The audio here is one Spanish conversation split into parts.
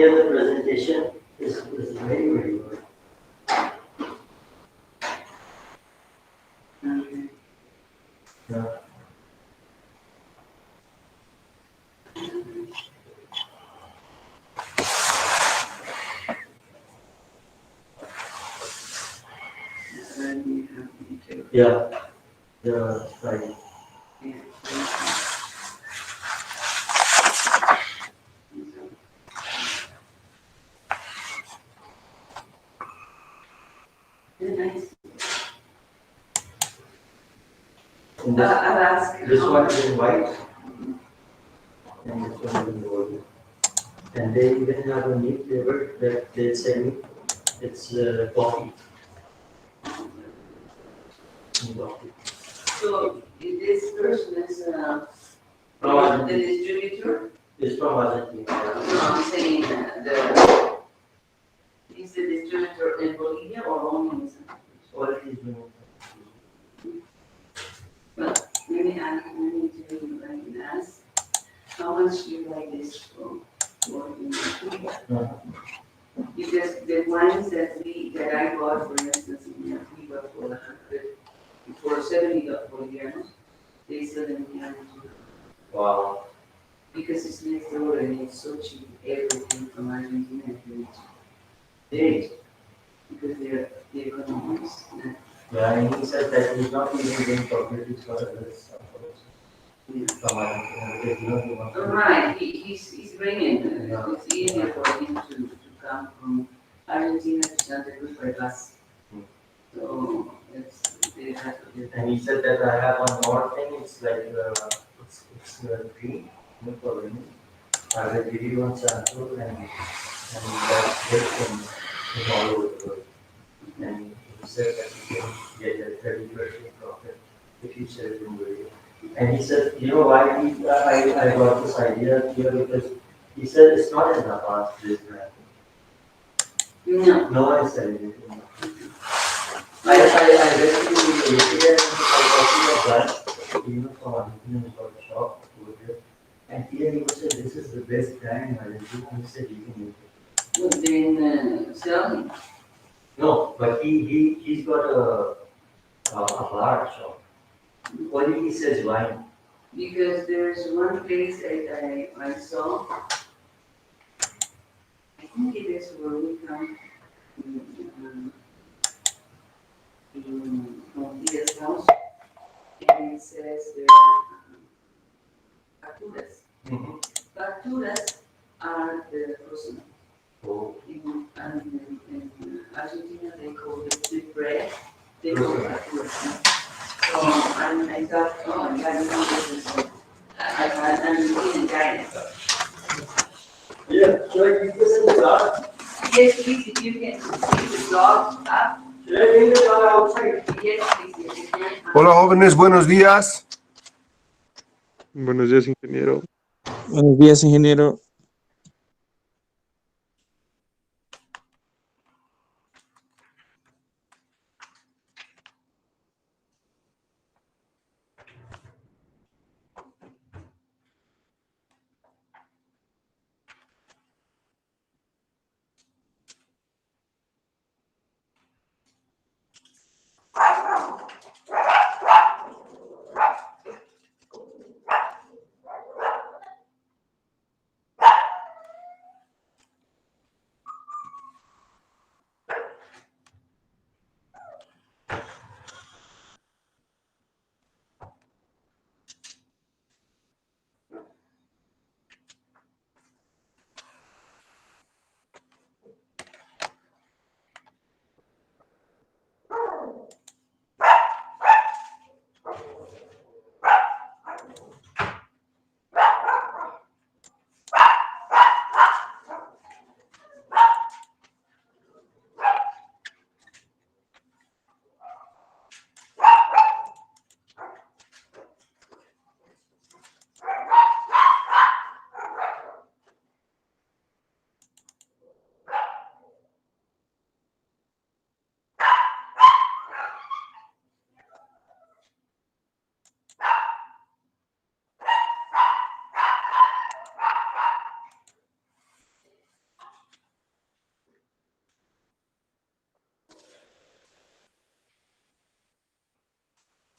here the presentation is very, very good. Yeah. Yeah, right. And this one is in white, and this one is in gold. And they even have a new flavor that they sell me. It's coffee. Coffee. So this person is From the distributor? It's from Argentina. No, I'm saying is the distributor in Bolivia or only in San Francisco? All it is new. Well, maybe I need to ask, how much do you like this for Because the ones that I bought, for instance, in Cuba for 70 bolivianos, they sell them here. Wow. Because it's next door and it's so cheap, everything from Argentina is really Hey. because they're the economics. Yeah, and he said that he's not even doing publicity for others. From Argentina. Right, he's bringing, it's easier for him to come from Argentina to Santa Cruz by bus. So they have to do that. And he said that I have one more thing. It's like it's green, no problem. I will give you one sample, and that's it in all over the world. And he said that you can get a 30% profit if you sell it in video. And he said, you know why I got this idea here, because he said it's not in the past this brand. No. No one is selling it. I went to the ATM and I got a brand, from Argentina, got a shop over there. And here he said, this is the best brand in Argentina. He said, you can use it. But then selling. No, but he's got a bar shop. Only he says wine. Because there's one place I saw, I think it is where we come in Montilla's house, and it says there are facturas. Facturas are the frozen. Oh. In Argentina, they call it sweet bread. They call it facturas. So I thought, oh, I'm glad you know this is an Argentinian guy. Yeah, should I keep this in the car? Yes, please, if you can take the dog up. Should I bring the car outside? Yes, please, if you can. Hola jóvenes, buenos días. Buenos días, ingeniero. Buenos días, ingeniero.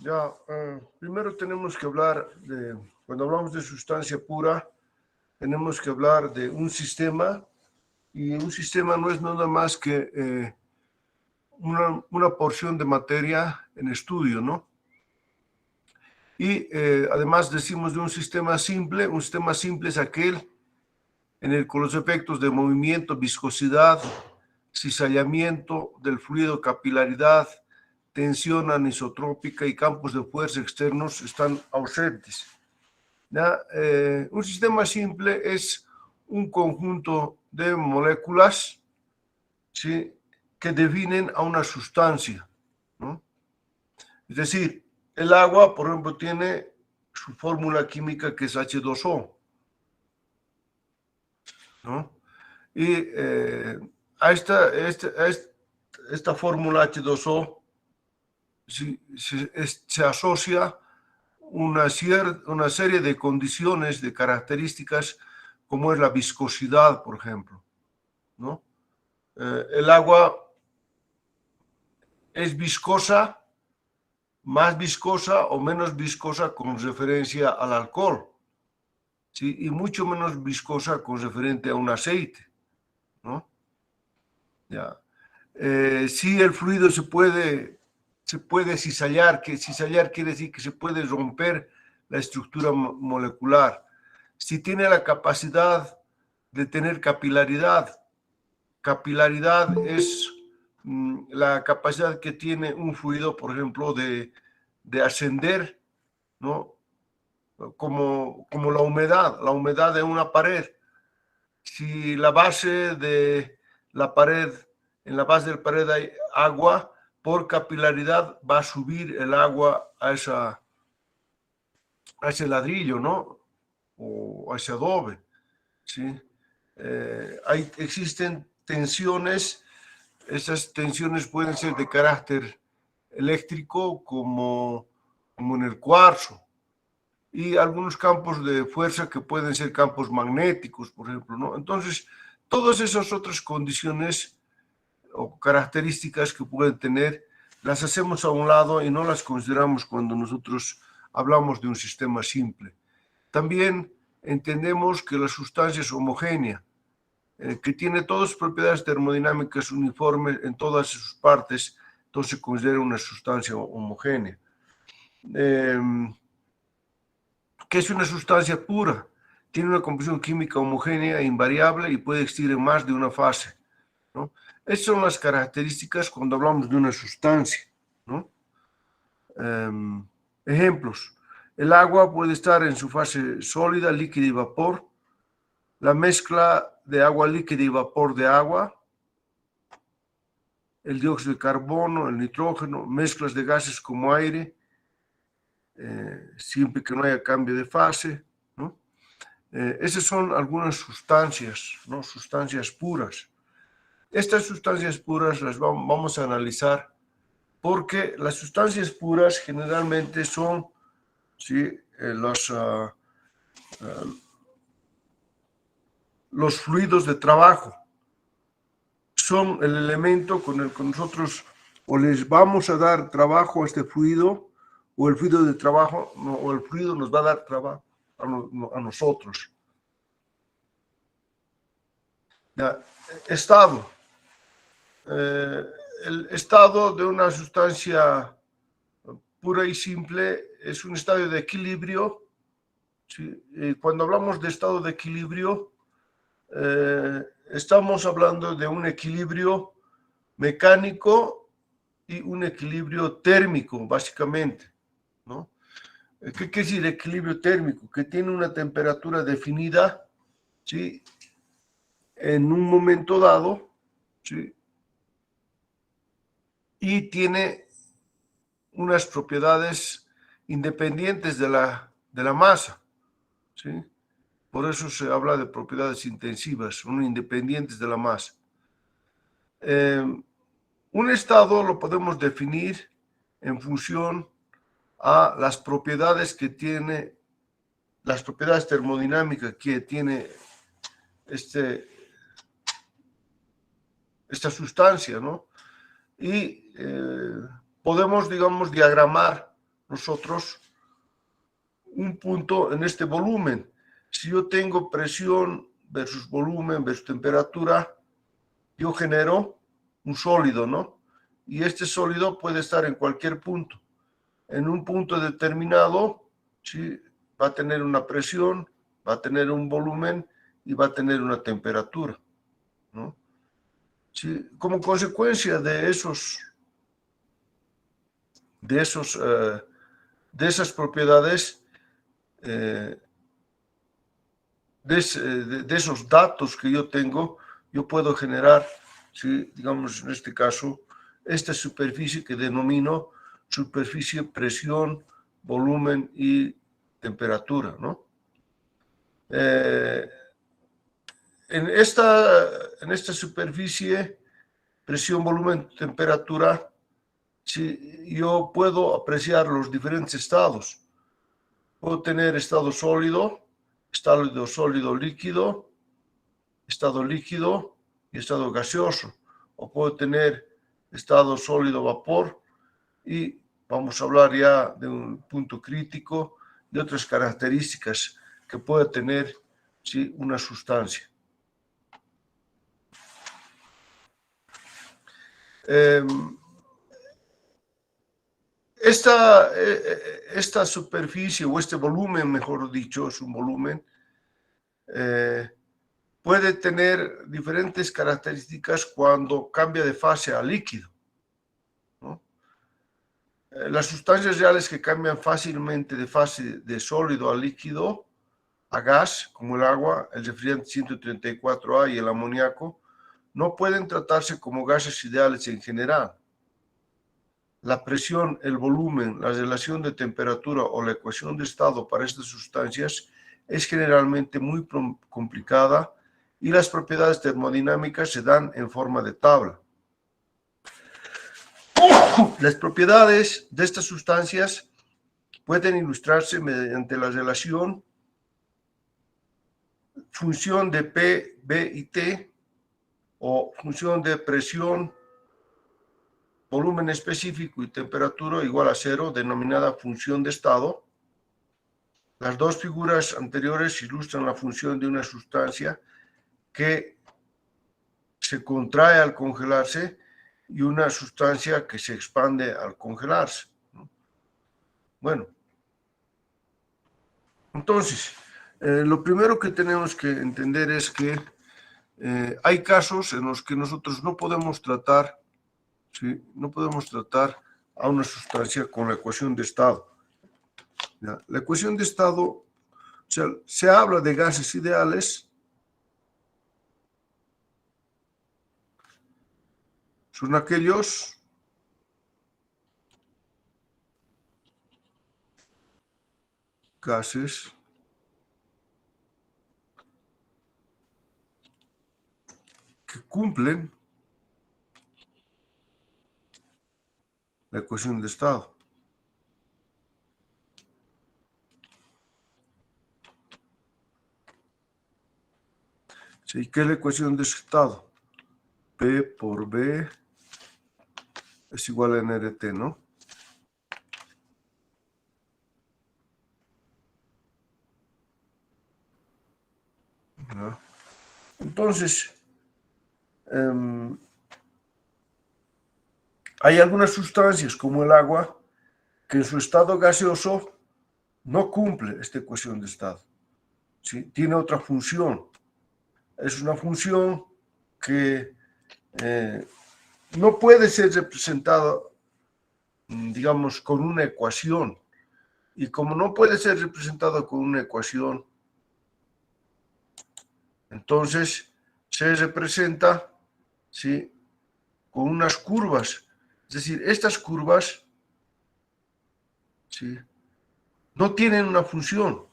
Ya, primero tenemos que hablar cuando hablamos de sustancia pura, tenemos que hablar de un sistema, y un sistema no es nada más que una porción de materia en estudio, ¿no? Y además decimos de un sistema simple es aquel en el que los efectos de movimiento, viscosidad, cizallamiento del fluido, capilaridad, tensión anisotrópica y campos de fuerza externos están ausentes. ¿Ya? Un sistema simple es un conjunto de moléculas, ¿sí?, que definen a una sustancia, ¿no? Es decir, el agua, por ejemplo, tiene su fórmula química que es H2O, ¿no? Y a esta fórmula H2O se asocia una serie de condiciones, de características, como es la viscosidad, por ejemplo, ¿no? El agua es viscosa, más viscosa o menos viscosa con referencia al alcohol, ¿sí? Y mucho menos viscosa con referente a un aceite, ¿no? Ya. Si el fluido se puede cizallar, que cizallar quiere decir que se puede romper la estructura molecular. Si tiene la capacidad de tener capilaridad, capilaridad es la capacidad que tiene un fluido, por ejemplo, de ascender, ¿no? Como la humedad de una pared. Si la base de la pared, en la base de la pared hay agua, por capilaridad va a subir el agua a ese ladrillo, ¿no? O a ese adobe, ¿sí? Existen tensiones, esas tensiones pueden ser de carácter eléctrico, como en el cuarzo, y algunos campos de fuerza que pueden ser campos magnéticos, por ejemplo, ¿no? Entonces, todas esas otras condiciones o características que pueden tener, las hacemos a un lado y no las consideramos cuando nosotros hablamos de un sistema simple. También entendemos que la sustancia es homogénea, que tiene todas sus propiedades termodinámicas uniformes en todas sus partes, entonces se considera una sustancia homogénea. ¿Qué es una sustancia pura? Tiene una composición química homogénea e invariable y puede existir en más de una fase, ¿no? Esas son las características cuando hablamos de una sustancia, ¿no? Ejemplos. El agua puede estar en su fase sólida, líquida y vapor. La mezcla de agua líquida y vapor de agua. El dióxido de carbono, el nitrógeno, mezclas de gases como aire, siempre que no haya cambio de fase, ¿no? Esas son algunas sustancias, ¿no? Sustancias puras. Estas sustancias puras las vamos a analizar porque las sustancias puras generalmente son, ¿sí?, los fluidos de trabajo. Son el elemento con el que nosotros o les vamos a dar trabajo a este fluido, o el fluido de trabajo, o el fluido nos va a dar trabajo a nosotros. Ya. Estado. El estado de una sustancia pura y simple es un estado de equilibrio, ¿sí? Cuando hablamos de estado de equilibrio, estamos hablando de un equilibrio mecánico y un equilibrio térmico, básicamente, ¿no? ¿Qué quiere decir equilibrio térmico? Que tiene una temperatura definida, ¿sí?, en un momento dado, ¿sí?, y tiene unas propiedades independientes de la masa, ¿sí? Por eso se habla de propiedades intensivas, son independientes de la masa. Un estado lo podemos definir en función a las propiedades que tiene, las propiedades termodinámicas que tiene esta sustancia, ¿no? Y podemos, digamos, diagramar, nosotros un punto en este volumen. Si yo tengo presión versus volumen versus temperatura, yo genero un sólido, ¿no? Y este sólido puede estar en cualquier punto. En un punto determinado, ¿sí?, va a tener una presión, va a tener un volumen y va a tener una temperatura, ¿no? Sí, como consecuencia de esas propiedades, de esos datos que yo tengo, yo puedo generar, ¿sí?, digamos en este caso, esta superficie que denomino superficie, presión, volumen y temperatura, ¿no? En esta superficie, presión, volumen, temperatura, sí, yo puedo apreciar los diferentes estados. Puedo tener estado sólido, sólido líquido, estado líquido y estado gaseoso. O puedo tener estado sólido vapor y vamos a hablar ya de un punto crítico y otras características que puede tener, ¿sí?, una sustancia. Esta superficie o este volumen, mejor dicho, es un volumen, puede tener diferentes características cuando cambia de fase a líquido, ¿no? Las sustancias reales que cambian fácilmente de fase de sólido a líquido, a gas, como el agua, el refrigerante 134A y el amoníaco, no pueden tratarse como gases ideales en general. La presión, el volumen, la relación de temperatura o la ecuación de estado para estas sustancias es generalmente muy complicada y las propiedades termodinámicas se dan en forma de tabla. Las propiedades de estas sustancias pueden ilustrarse mediante la relación función de P, B y T o función de presión, volumen específico y temperatura igual a 0, denominada función de estado. Las dos figuras anteriores ilustran la función de una sustancia que se contrae al congelarse y una sustancia que se expande al congelarse, ¿no? Bueno, entonces, lo primero que tenemos que entender es que hay casos en los que nosotros no podemos tratar, ¿sí?, no podemos tratar a una sustancia con la ecuación de estado. ¿Ya? La ecuación de estado, o sea, se habla de gases ideales, son aquellos gases que cumplen la ecuación de estado. ¿Sí? ¿Qué es la ecuación de estado? P por B es igual a nRT, ¿no? ¿No? Entonces, hay algunas sustancias como el agua que en su estado gaseoso no cumple esta ecuación de estado, ¿sí? Tiene otra función. Es una función que no puede ser representada, digamos, con una ecuación. Y como no puede ser representada con una ecuación, entonces se representa, ¿sí?, con unas curvas. Es decir, estas curvas, ¿sí?, no tienen una función.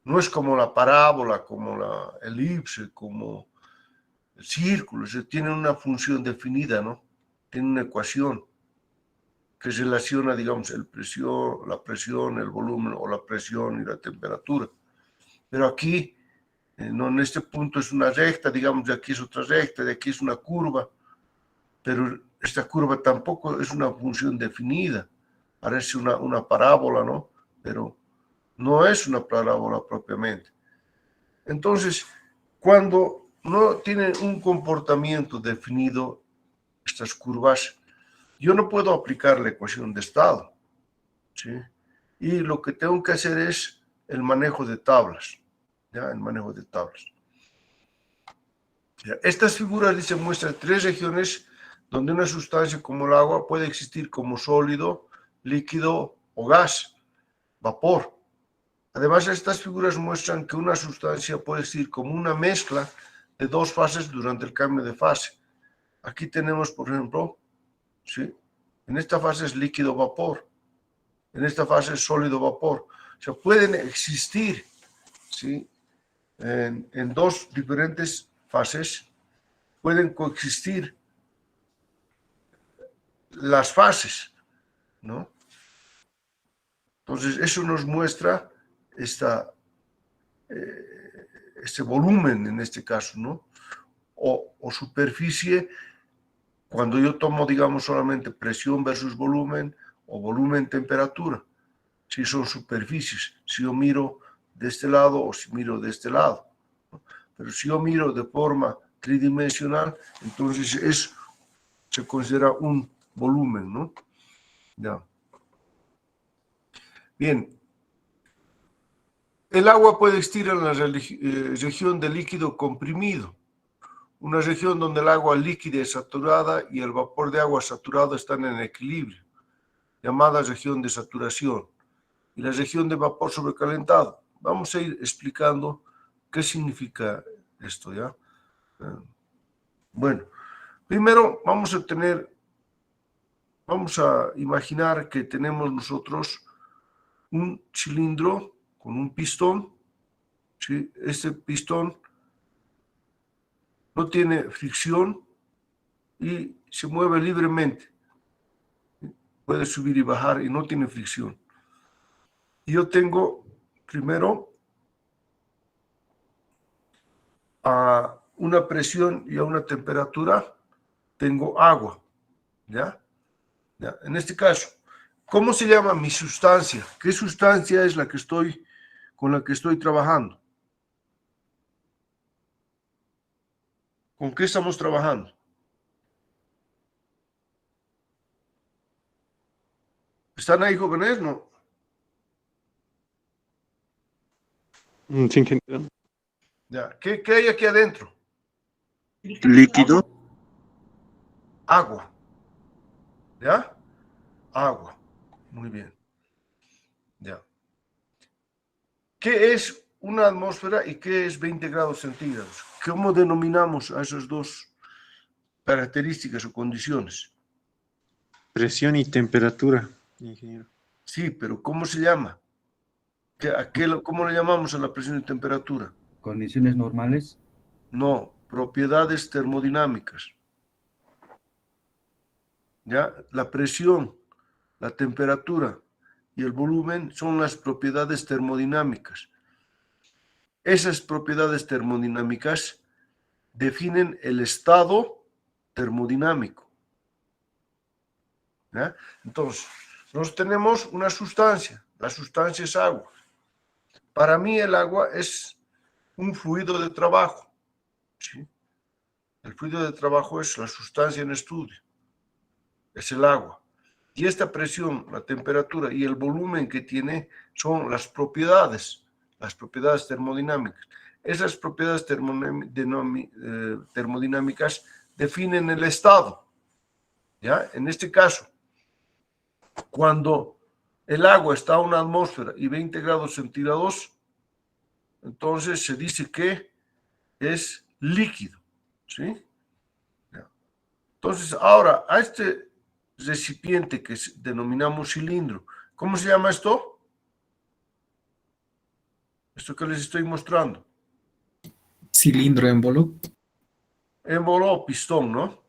No es como la parábola, como la elipse, como el círculo. Tienen una función definida, ¿no? Tienen una ecuación que relaciona, digamos, la presión, el volumen o la presión y la temperatura. Pero aquí, no, en este punto es una recta, digamos, de aquí es otra recta, de aquí es una curva, pero esta curva tampoco es una función definida, parece una parábola, ¿no? Pero no es una parábola propiamente. Entonces, cuando no tienen un comportamiento definido, estas curvas, yo no puedo aplicar la ecuación de estado, ¿sí? Y lo que tengo que hacer es el manejo de tablas, ¿ya? El manejo de tablas. ¿Ya? Estas figuras dicen, muestran 3 regiones donde una sustancia como el agua puede existir como sólido, líquido o gas, vapor. Además, estas figuras muestran que una sustancia puede existir como una mezcla de 2 fases durante el cambio de fase. Aquí tenemos, por ejemplo, ¿sí? En esta fase es líquido-vapor, en esta fase es sólido-vapor. O sea, pueden existir, ¿sí? En 2 diferentes fases, pueden coexistir las fases, ¿no? Entonces, eso nos muestra este volumen en este caso, ¿no? O superficie, cuando yo tomo, digamos, solamente presión versus volumen, o volumen-temperatura, si son superficies, si yo miro de este lado o si miro de este lado, ¿no? Pero si yo miro de forma tridimensional, entonces se considera un volumen, ¿no? Ya. Bien. El agua puede existir en la región de líquido comprimido, una región donde el agua líquida es saturada y el vapor de agua saturado están en equilibrio, llamada región de saturación, y la región de vapor sobrecalentado. Vamos a ir explicando qué significa esto, ¿ya? Bueno, primero vamos a imaginar que tenemos nosotros un cilindro con un pistón, ¿sí? Este pistón no tiene fricción y se mueve libremente. Puede subir y bajar y no tiene fricción. Y yo tengo primero a una presión y a una temperatura, tengo agua, ¿ya? ¿Ya? En este caso, ¿cómo se llama mi sustancia? ¿Qué sustancia es con la que estoy trabajando? ¿Con qué estamos trabajando? ¿Están ahí, jóvenes? No. Sí, ingeniero. ¿Ya? ¿Qué hay aquí adentro? Líquido. Agua. ¿Ya? Agua. Muy bien. Ya. ¿Qué es una atmósfera y qué es 20 grados centígrados? ¿Cómo denominamos a esas dos características o condiciones? Presión y temperatura, ingeniero. Sí, pero ¿cómo se llama? ¿Cómo le llamamos a la presión y temperatura? Condiciones normales. No, propiedades termodinámicas. ¿Ya? La presión, la temperatura y el volumen son las propiedades termodinámicas. Esas propiedades termodinámicas definen el estado termodinámico. ¿Ya? Entonces, nos tenemos una sustancia, la sustancia es agua. Para mí el agua es un fluido de trabajo, ¿sí? El fluido de trabajo es la sustancia en estudio, es el agua. Y esta presión, la temperatura y el volumen que tiene son las propiedades termodinámicas. Esas propiedades termodinámicas definen el estado, ¿ya? En este caso, cuando el agua está a una atmósfera y 20 grados centígrados, entonces se dice que es líquido, ¿sí? ¿Ya? Entonces, ahora, a este recipiente que denominamos cilindro, ¿cómo se llama esto? Esto que les estoy mostrando. Cilindro émbolo. Émbolo o pistón, ¿no?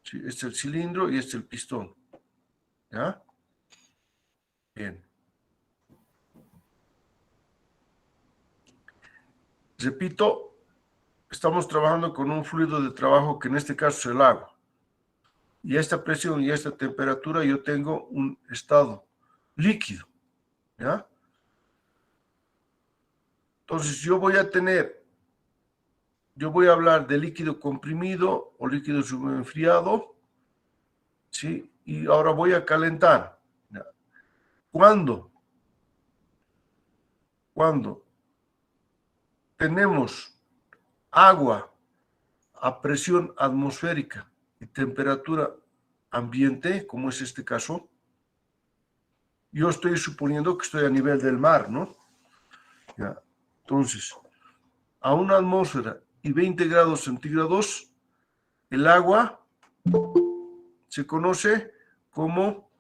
Sí, este es el cilindro y este es el pistón. ¿Ya? Bien. Repito, estamos trabajando con un fluido de trabajo que en este caso es el agua. y esta presión y esta temperatura, yo tengo un estado líquido, ¿ya? Entonces yo voy a hablar de líquido comprimido o líquido subenfriado, ¿sí? Y ahora voy a calentar. ¿Ya? Cuando tenemos agua a presión atmosférica y temperatura ambiente, como es este caso, yo estoy suponiendo que estoy a nivel del mar, ¿no? ¿Ya? Entonces, a una atmósfera y 20 grados centígrados, el agua se conoce como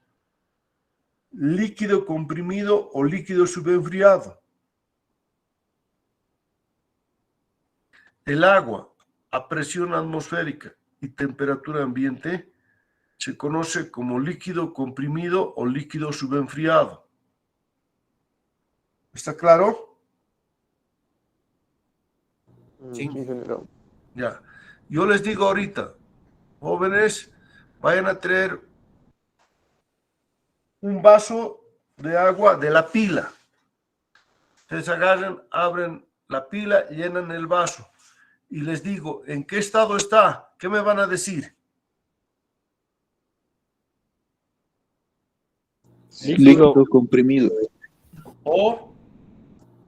líquido comprimido o líquido subenfriado. El agua a presión atmosférica y temperatura ambiente se conoce como líquido comprimido o líquido subenfriado. ¿Está claro? Sí, ingeniero. Ya. Yo les digo ahorita, jóvenes, vayan a traer un vaso de agua de la pila. Ustedes agarran, abren la pila, llenan el vaso. Y les digo, ¿en qué estado está? ¿Qué me van a decir? Líquido comprimido. O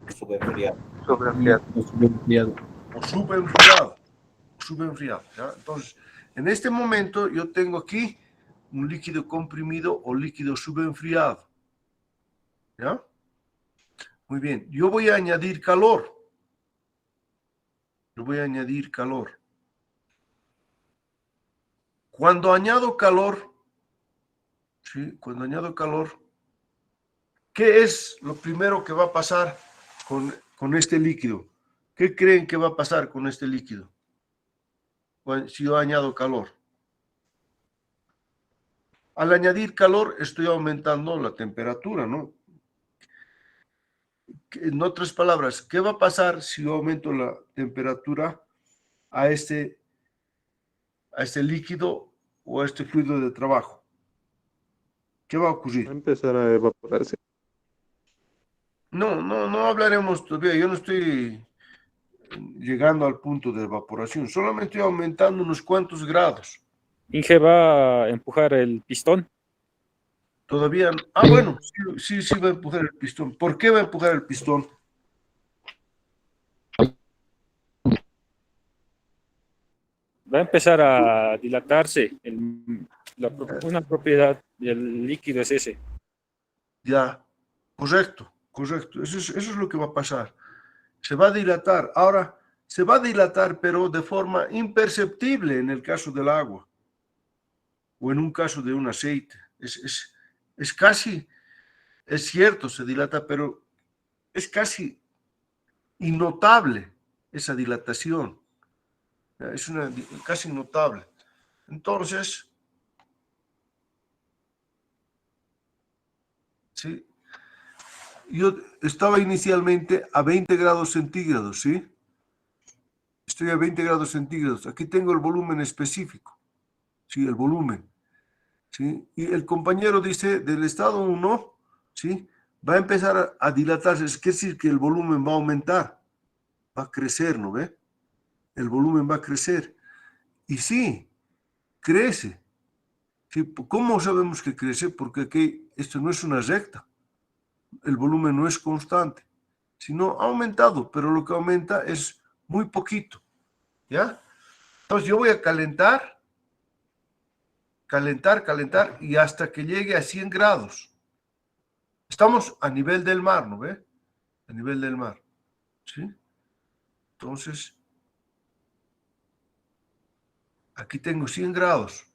Subenfriado. Subenfriado. subenfriado. Subenfriado, ¿ya? Entonces, en este momento yo tengo aquí un líquido comprimido o líquido subenfriado. ¿Ya? Muy bien. Yo voy a añadir calor. Yo voy a añadir calor. Cuando añado calor, ¿sí? Cuando añado calor, ¿qué es lo primero que va a pasar con este líquido? ¿Qué creen que va a pasar con este líquido? Si yo añado calor. Al añadir calor, estoy aumentando la temperatura, ¿no? En otras palabras, ¿qué va a pasar si yo aumento la temperatura a este líquido o a este fluido de trabajo? ¿Qué va a Va a ocurrir? empezar a evaporarse. No hablaremos todavía. Yo no estoy llegando al punto de evaporación. Solamente estoy aumentando unos cuantos grados. Inge va a empujar el pistón. Todavía. Ah, bueno, sí va a empujar el pistón. ¿Por qué va a empujar el pistón? Va a empezar a dilatarse. Una propiedad del líquido es ese. Ya, correcto. Eso es lo que va a pasar. Se va a dilatar. Ahora, se va a dilatar, pero de forma imperceptible en el caso del agua o en un caso de un aceite. Es casi, es cierto, se dilata, pero es casi innotable esa dilatación. Es casi innotable. Entonces, ¿sí? Yo estaba inicialmente a 20 grados centígrados, ¿sí? Estoy a 20 grados centígrados. Aquí tengo el volumen específico, ¿sí? El volumen, ¿sí? Y el compañero dice, del estado 1, ¿sí? Va a empezar a dilatarse. Es decir, que el volumen va a aumentar, va a crecer, ¿no ve? El volumen va a crecer. Y sí, crece. ¿Sí? ¿Cómo sabemos que crece? Porque aquí esto no es una recta. El volumen no es constante, sino ha aumentado, pero lo que aumenta es muy poquito, ¿ya? Entonces yo voy a calentar, y hasta que llegue a 100 grados. Estamos a nivel del mar, ¿no ve? A nivel del mar, ¿sí? Entonces, aquí tengo 100 grados,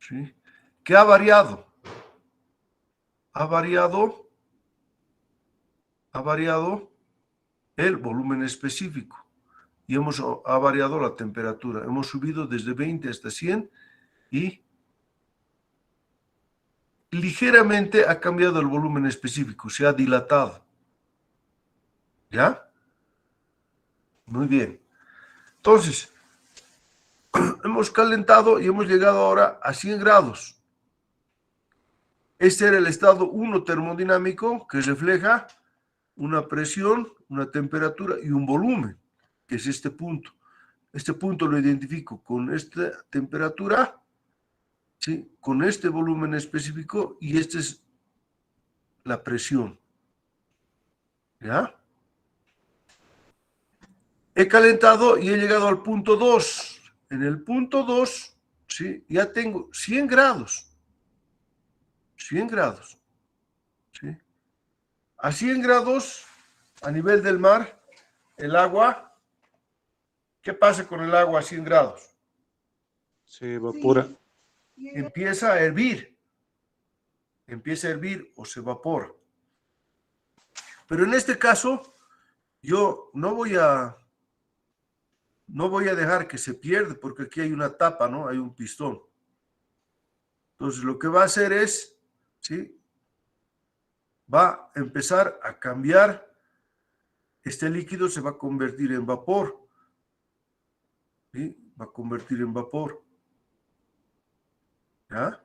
¿sí? ¿Qué ha variado? Ha variado el volumen específico y ha variado la temperatura. Hemos subido desde 20 hasta 100 y ligeramente ha cambiado el volumen específico, se ha dilatado. ¿Ya? Muy bien. Entonces, hemos calentado y hemos llegado ahora a 100 grados. Este era el estado 1 termodinámico, que refleja una presión, una temperatura y un volumen, que es este punto. Este punto lo identifico con esta temperatura, ¿sí? Con este volumen específico, y esta es la presión. ¿Ya? He calentado y he llegado al punto 2. En el punto 2, ¿sí? Ya tengo 100 grados. 100 grados. ¿Sí? A 100 grados, a nivel del mar, el agua, ¿qué pasa con el agua a 100 grados? Se evapora. Empieza a hervir. Empieza a hervir o se evapora. Pero en este caso, yo no voy a dejar que se pierda, porque aquí hay una tapa, ¿no? Hay un pistón. Entonces, lo que va a hacer es, ¿sí? Va a empezar a cambiar. Este líquido se va a convertir en vapor. ¿Sí? Va a convertir en vapor. ¿Ya?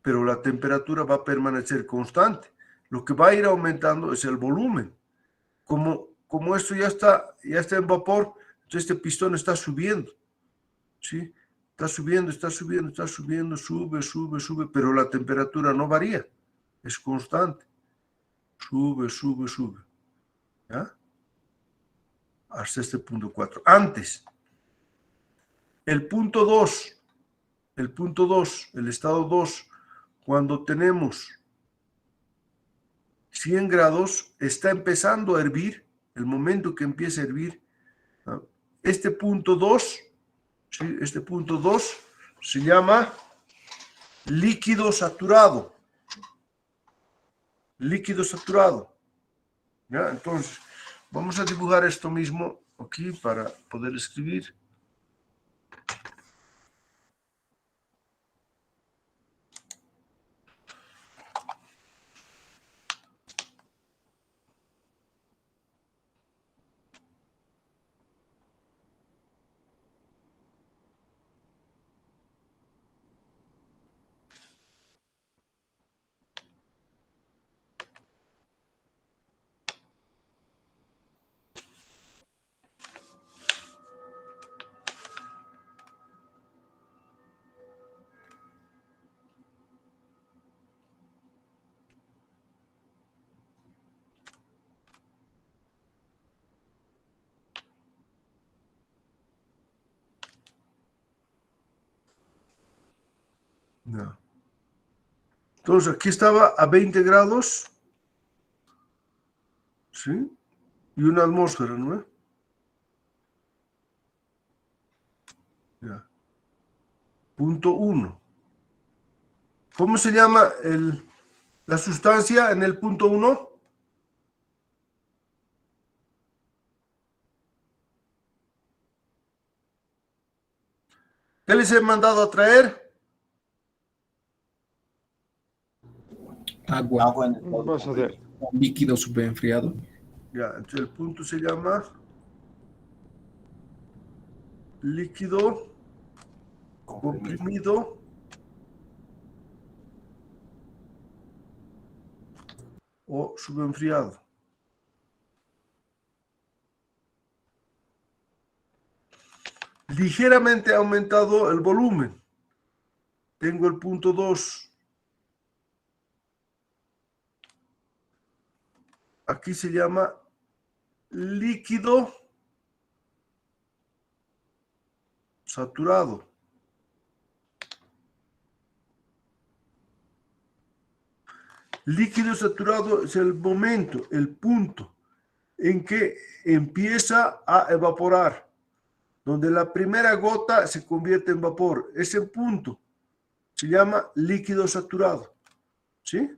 Pero la temperatura va a permanecer constante. Lo que va a ir aumentando es el volumen. Como esto ya está en vapor, entonces este pistón está subiendo. ¿Sí? Está subiendo, sube, pero la temperatura no varía. Es constante. Sube. ¿Ya? Hasta este punto 4. Antes, el punto 2, el estado 2, cuando tenemos 100 grados, está empezando a hervir. El momento que empieza a hervir, ¿no? Este punto 2, ¿sí? Este punto 2 se llama líquido saturado. Líquido saturado. ¿Ya? Entonces, vamos a dibujar esto mismo aquí para poder escribir. No. Entonces, aquí estaba a 20 grados, ¿sí? Y una atmósfera, ¿no? Ya. Punto 1. ¿Cómo se llama la sustancia en el punto 1? ¿Qué les he mandado a traer? Agua. Vas a ver. Líquido superenfriado. Ya, entonces el punto se llama líquido comprimido o subenfriado. Ligeramente ha aumentado el volumen. Tengo el punto 2. Aquí se llama líquido saturado. Líquido saturado es el momento, el punto en que empieza a evaporar, donde la primera gota se convierte en vapor. Ese punto se llama líquido saturado. ¿Sí?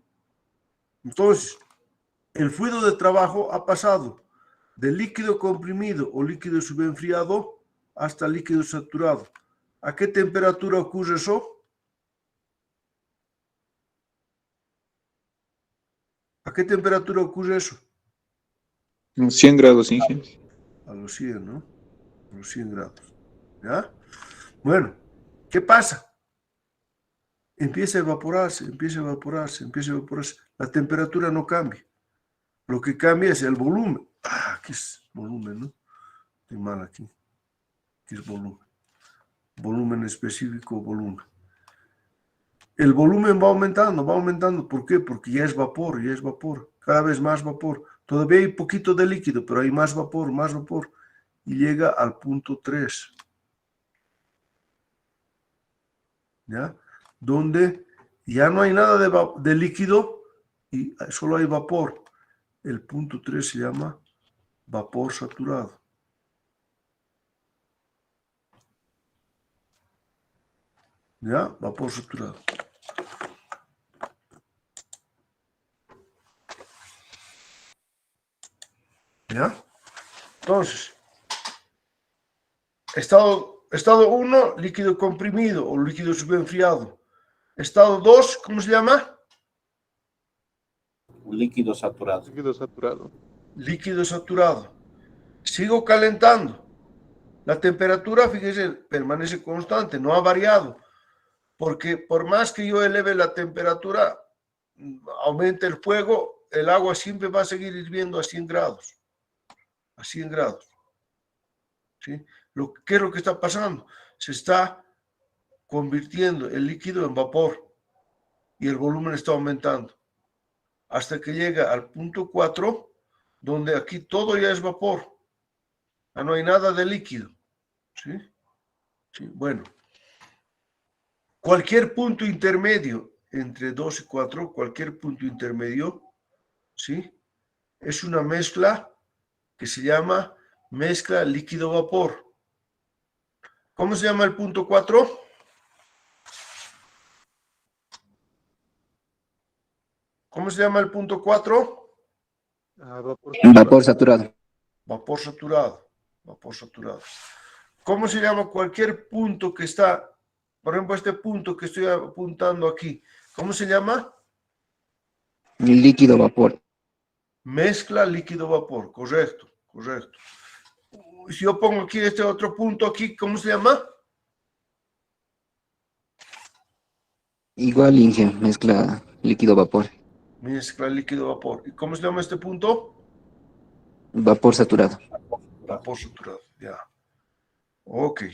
Entonces, el fluido de trabajo ha pasado de líquido comprimido o líquido subenfriado hasta líquido saturado. ¿A qué temperatura ocurre eso? ¿A qué temperatura ocurre eso? 100 grados, Inge. A los 100, ¿no? A los 100 grados. ¿Ya? Bueno, ¿qué pasa? Empieza a evaporarse, empieza a evaporarse, empieza a evaporarse. La temperatura no cambia. Lo que cambia es el volumen. Ah, aquí es volumen, ¿no? Estoy mal aquí. Aquí es volumen. Volumen específico, volumen. El volumen va aumentando, va aumentando. ¿Por qué? Porque ya es vapor, ya es vapor. Cada vez más vapor. Todavía hay poquito de líquido, pero hay más vapor, más vapor. Y llega al punto 3. ¿Ya? Donde ya no hay nada de líquido y solo hay vapor. El punto 3 se llama vapor saturado. ¿Ya? Vapor saturado. ¿Ya? Entonces, estado 1, líquido comprimido o líquido subenfriado. Estado 2, ¿cómo se llama? Líquido saturado. Líquido saturado. Líquido saturado. Sigo calentando. La temperatura, fíjese, permanece constante, no ha variado. Porque por más que yo eleve la temperatura, aumente el fuego, el agua siempre va a seguir hirviendo a 100 grados. A 100 grados. ¿Sí? ¿Qué es lo que está pasando? Se está convirtiendo el líquido en vapor y el volumen está aumentando hasta que llega al punto 4, donde aquí todo ya es vapor. Ya no hay nada de líquido. ¿Sí? Sí, bueno. Cualquier punto intermedio entre 2 y 4, cualquier punto intermedio, ¿sí? Es una mezcla que se llama mezcla líquido-vapor. ¿Cómo se llama el punto 4? ¿Cómo se llama el punto 4? Vapor Vapor saturado. Vapor saturado. Vapor saturado. ¿Cómo se llama cualquier punto que está, por ejemplo, este punto que estoy apuntando aquí? ¿Cómo se llama? Líquido vapor. Mezcla líquido-vapor. Correcto, correcto. Si yo pongo aquí este otro punto aquí, ¿cómo se llama? Igual, Inge, mezcla líquido vapor. Mezcla líquido-vapor. ¿Y cómo se llama este punto? Vapor saturado. Vapor saturado, ya. Ok.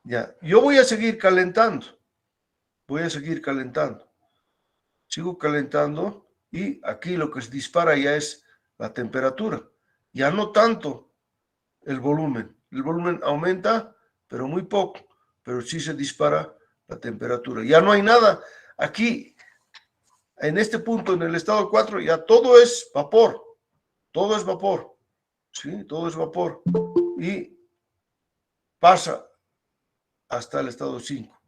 Ya. Yo voy a seguir calentando. Voy a seguir calentando. Sigo calentando y aquí lo que se dispara ya es la temperatura. Ya no tanto el volumen. El volumen aumenta, pero muy poco. Pero sí se dispara la temperatura. Ya no hay nada. Aquí, en este punto, en el estado 4, ya todo es vapor. Todo es vapor. ¿Sí? Todo es vapor. Y pasa hasta el estado 5.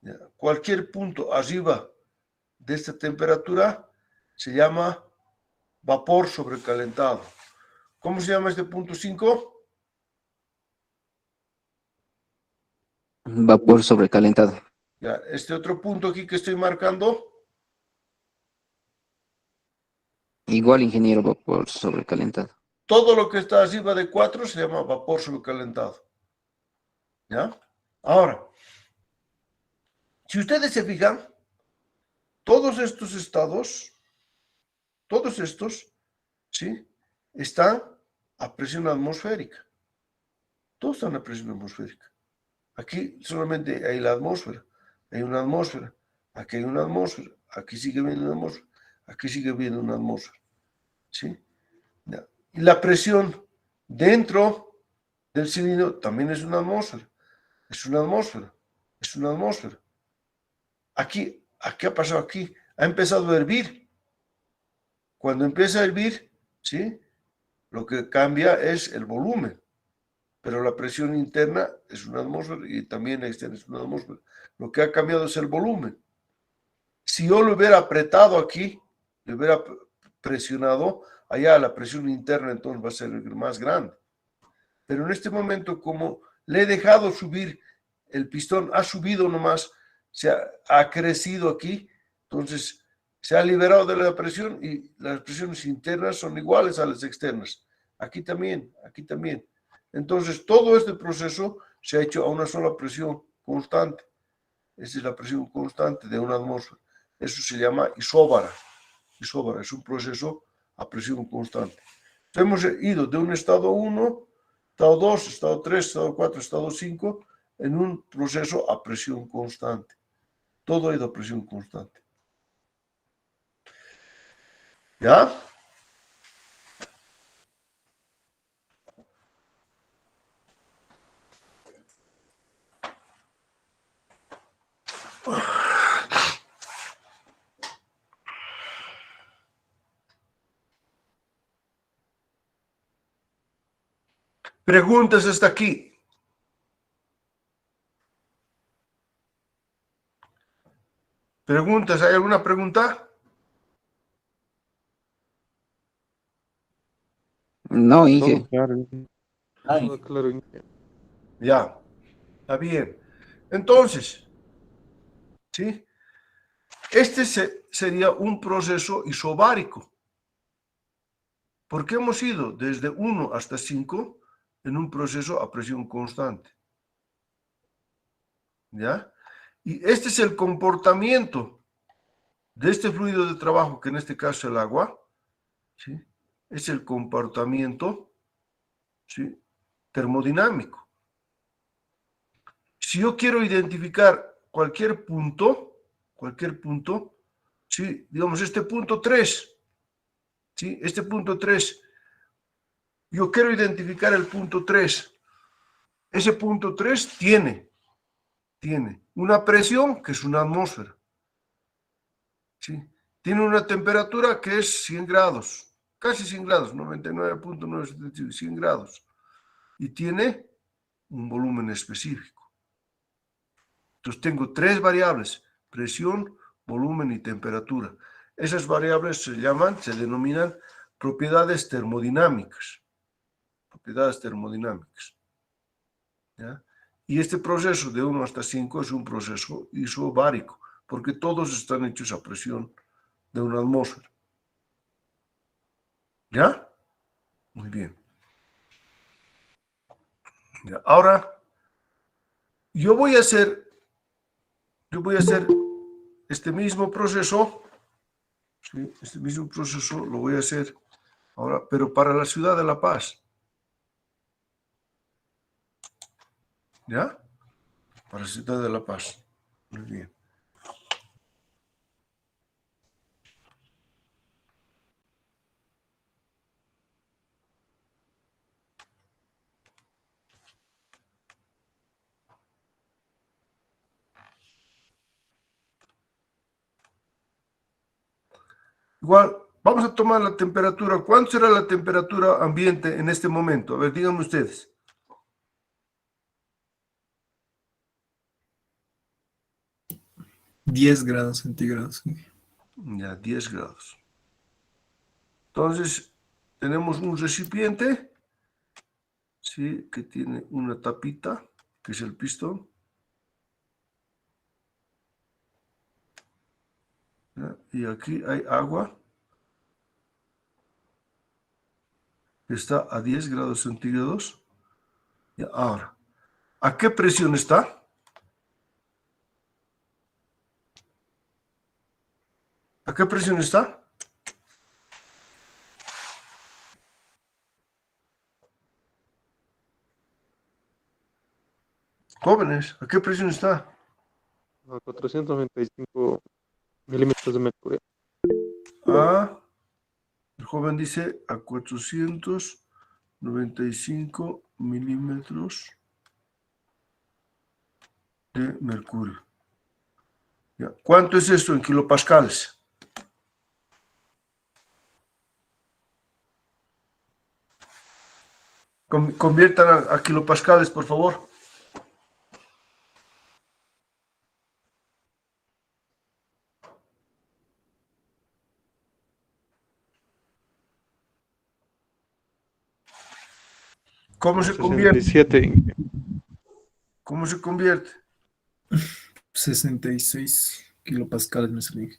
Ya. Cualquier punto arriba de esta temperatura se llama vapor sobrecalentado. ¿Cómo se llama este punto 5? Vapor sobrecalentado. Ya, este otro punto aquí que estoy marcando, Igual, ingeniero, vapor sobrecalentado. todo lo que está arriba de 4 se llama vapor sobrecalentado. ¿Ya? Ahora, si ustedes se fijan, todos estos estados, todos estos, ¿sí? Están a presión atmosférica. Todos están a presión atmosférica. Aquí solamente hay la atmósfera, hay una atmósfera, aquí hay una atmósfera, aquí sigue habiendo una atmósfera, aquí sigue habiendo una atmósfera. ¿Sí? Ya. Y la presión dentro del cilindro también es una atmósfera, es una atmósfera, es una atmósfera. Aquí, ¿qué ha pasado aquí? Ha empezado a hervir. Cuando empieza a hervir, ¿sí? Lo que cambia es el volumen, pero la presión interna es una atmósfera y también la externa es una atmósfera. Lo que ha cambiado es el volumen. Si yo lo hubiera apretado aquí, le hubiera presionado, allá la presión interna entonces va a ser más grande. Pero en este momento, como le he dejado subir, el pistón ha subido nomás, ha crecido aquí, entonces se ha liberado de la presión y las presiones internas son iguales a las externas. Aquí también, aquí también. Entonces, todo este proceso se ha hecho a una sola presión constante. Esa es la presión constante de una atmósfera. Eso se llama isóbara. Isóbara es un proceso a presión constante. Entonces, hemos ido de un estado 1, estado 2, estado 3, estado 4, estado 5, en un proceso a presión constante. Todo ha ido a presión constante. ¿Ya? Preguntas hasta aquí. ¿Preguntas? ¿Hay alguna pregunta? No, Todo Inge. claro. Todo claro, Inge. Ya, está bien. Entonces, ¿sí? Este sería un proceso isobárico. Porque hemos ido desde 1 hasta 5 en un proceso a presión constante. ¿Ya? Y este es el comportamiento de este fluido de trabajo, que en este caso es el agua, ¿sí? Es el comportamiento, ¿sí?, termodinámico. Si yo quiero identificar cualquier punto, ¿sí?, digamos este punto 3, ¿sí?, este punto 3, yo quiero identificar el punto 3. Ese punto 3 tiene una presión que es una atmósfera, ¿sí? Tiene una temperatura que es 100 grados, casi 100 grados, 99.975, 100 grados, y tiene un volumen específico. Entonces tengo tres variables: presión, volumen y temperatura. Esas variables se denominan propiedades termodinámicas. Propiedades termodinámicas. ¿Ya? Y este proceso de 1 hasta 5 es un proceso isobárico, porque todos están hechos a presión de una atmósfera. ¿Ya? Muy bien. Ya. Ahora, yo voy a hacer este mismo proceso, ¿sí? Este mismo proceso lo voy a hacer ahora, pero para la ciudad de La Paz. ¿Ya? Para la ciudad de La Paz. Muy bien. Igual, vamos a tomar la temperatura. ¿Cuánto será la temperatura ambiente en este momento? A ver, díganme ustedes. $10 grados centígrados. Ya, 10 grados. Entonces, tenemos un recipiente, ¿sí?, que tiene una tapita, que es el pistón. ¿Ya? Y aquí hay agua, que está a 10 grados centígrados. Y ahora, ¿a qué presión está? ¿A qué presión está? Jóvenes, ¿a qué presión está? A 495 milímetros de mercurio. El joven dice a 495 milímetros de mercurio. ¿Ya? ¿Cuánto es esto en kilopascales? Conviertan a kilopascales, por favor. ¿Cómo se convierte? 67, Inge. ¿Cómo se convierte? 66 kilopascales me salí.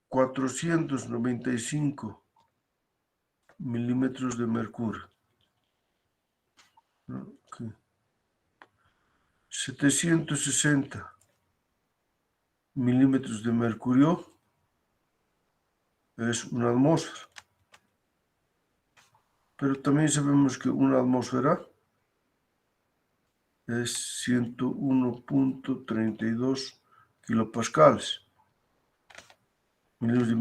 495 milímetros de mercurio. Ok. 760 milímetros de mercurio es una atmósfera. Pero también sabemos que una atmósfera es 101.32 kilopascales. Milímetros de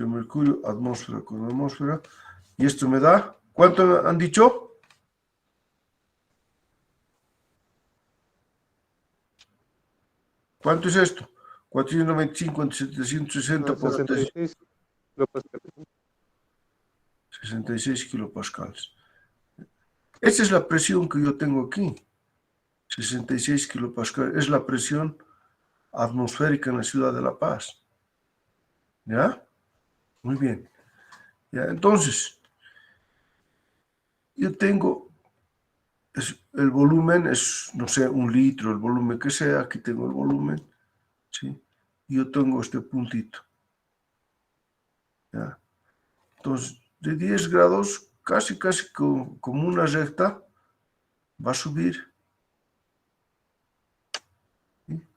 mercurio, atmósfera con atmósfera. Y esto me da, ¿cuánto han dicho? ¿Cuánto es esto? 495 entre 760 por 66 kilopascales. 66 kilopascales. Esa es la presión que yo tengo aquí. 66 kilopascales. Es la presión atmosférica en la ciudad de La Paz. ¿Ya? Muy bien. ¿Ya? Entonces, yo tengo, el volumen es, no sé, 1 litro, el volumen que sea, aquí tengo el volumen, ¿sí? Y yo tengo este puntito. ¿Ya? Entonces, de 10 grados, casi como una recta, va a subir. ¿Sí?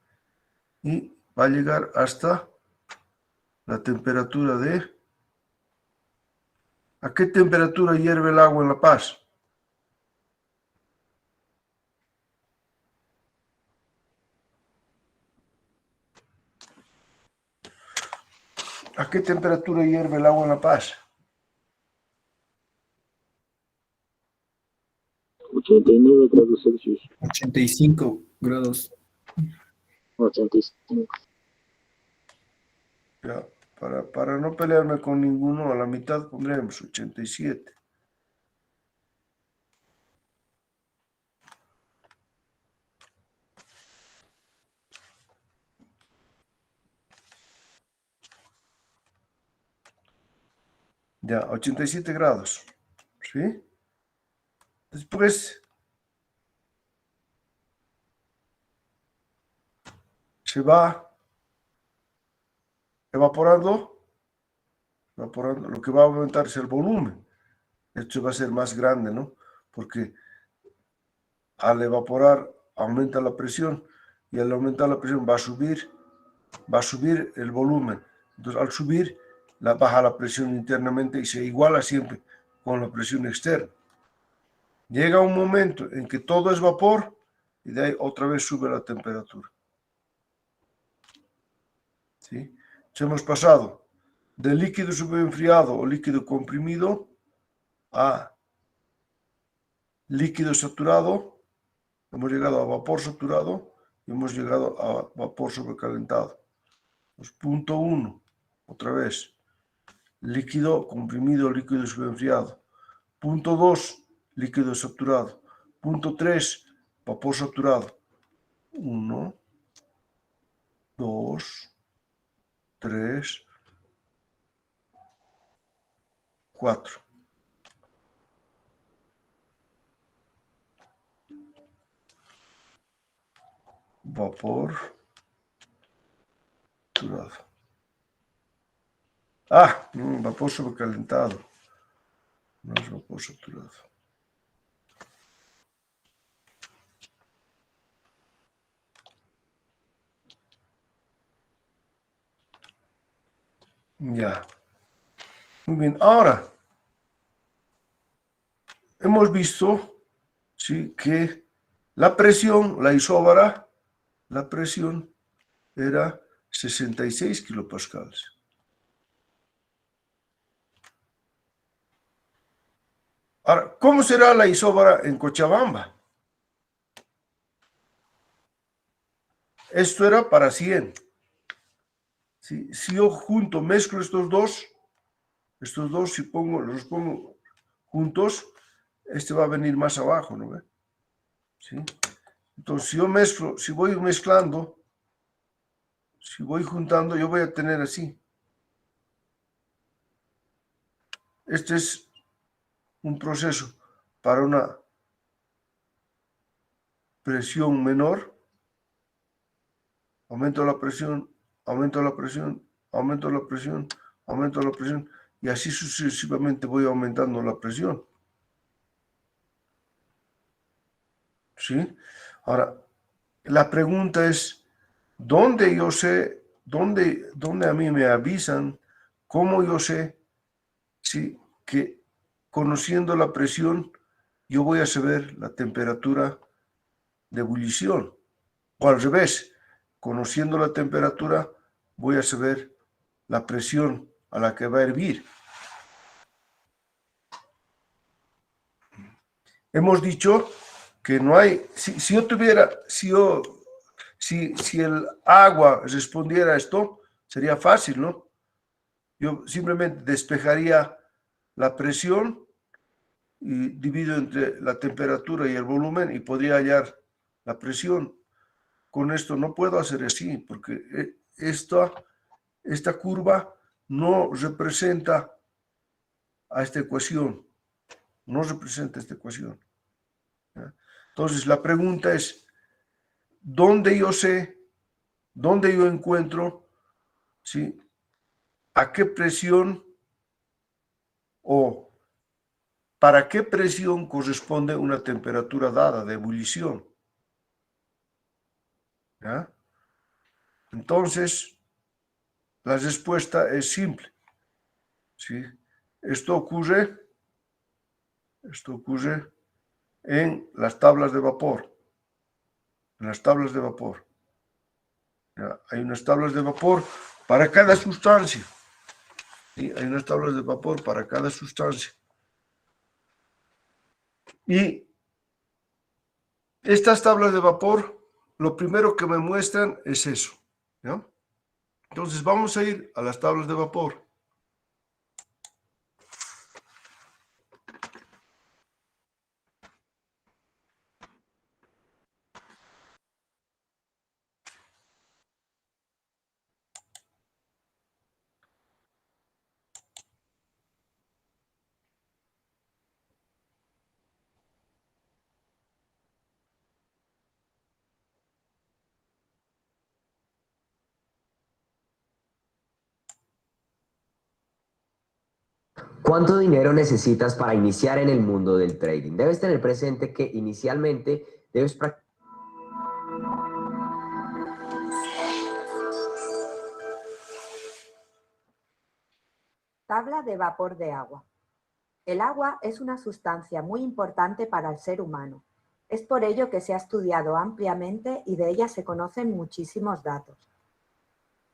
Y va a llegar hasta la temperatura de... ¿A qué temperatura hierve el agua en La Paz? ¿A qué temperatura hierve el agua en La Paz? 89 grados Celsius. 85 grados. 85. Ya, para no pelearme con ninguno, a la mitad pondremos 87. Ya, 87 grados. ¿Sí? Después se va evaporando, lo que va a aumentar es el volumen. Esto va a ser más grande, ¿no? Porque al evaporar aumenta la presión y al aumentar la presión va a subir el volumen. Entonces, al subir, baja la presión internamente y se iguala siempre con la presión externa. Llega un momento en que todo es vapor y de ahí otra vez sube la temperatura. ¿Sí? Entonces hemos pasado de líquido subenfriado o líquido comprimido a líquido saturado, hemos llegado a vapor saturado y hemos llegado a vapor sobrecalentado. Pues punto 1, otra vez, líquido comprimido, líquido subenfriado. Punto 2, líquido saturado. Punto 3, vapor saturado. 1, 2, 3, 4. Vapor saturado. Vapor sobrecalentado. No es vapor saturado. Ya. Muy bien. Ahora, hemos visto, ¿sí?, que la presión, la isóbara, la presión era 66 kilopascales. Ahora, ¿cómo será la isóbara en Cochabamba? Esto era para 100. Si yo mezclo estos dos, si los pongo juntos, este va a venir más abajo, ¿no ve? ¿Sí? Entonces, si voy mezclando, si voy juntando, yo voy a tener así. Este es un proceso para una presión menor. Aumento la presión, aumento la presión, aumento la presión, aumento la presión, y así sucesivamente voy aumentando la presión. ¿Sí? Ahora, La pregunta es, ¿dónde yo sé, dónde a mí me avisan, cómo yo sé que conociendo la presión yo voy a saber la temperatura de ebullición? O al revés, conociendo la temperatura voy a saber la presión a la que va a hervir. Hemos dicho que no hay, si el agua respondiera a esto, sería fácil, ¿no? Yo simplemente despejaría la presión y divido entre la temperatura y el volumen y podría hallar la presión. Con esto no puedo hacer así, porque esta curva no representa a esta ecuación, no representa esta ecuación. ¿Ya? Entonces la pregunta es, ¿dónde yo sé, dónde yo encuentro, ¿sí?, a qué presión o para qué presión corresponde una temperatura dada de ebullición? ¿Ya? Entonces, la respuesta es simple, ¿sí? Esto ocurre en las tablas de vapor. En las tablas de vapor. ¿Ya? Hay unas tablas de vapor para cada sustancia. ¿Sí? Hay unas tablas de vapor para cada sustancia. Y estas tablas de vapor, lo primero que me muestran es eso. ¿Ya? Entonces vamos a ir a las tablas de vapor. ¿Cuánto dinero necesitas para iniciar en el mundo del trading? Debes tener presente que inicialmente debes practicar. Tabla de vapor de agua. El agua es una sustancia muy importante para el ser humano. Es por ello que se ha estudiado ampliamente y de ella se conocen muchísimos datos.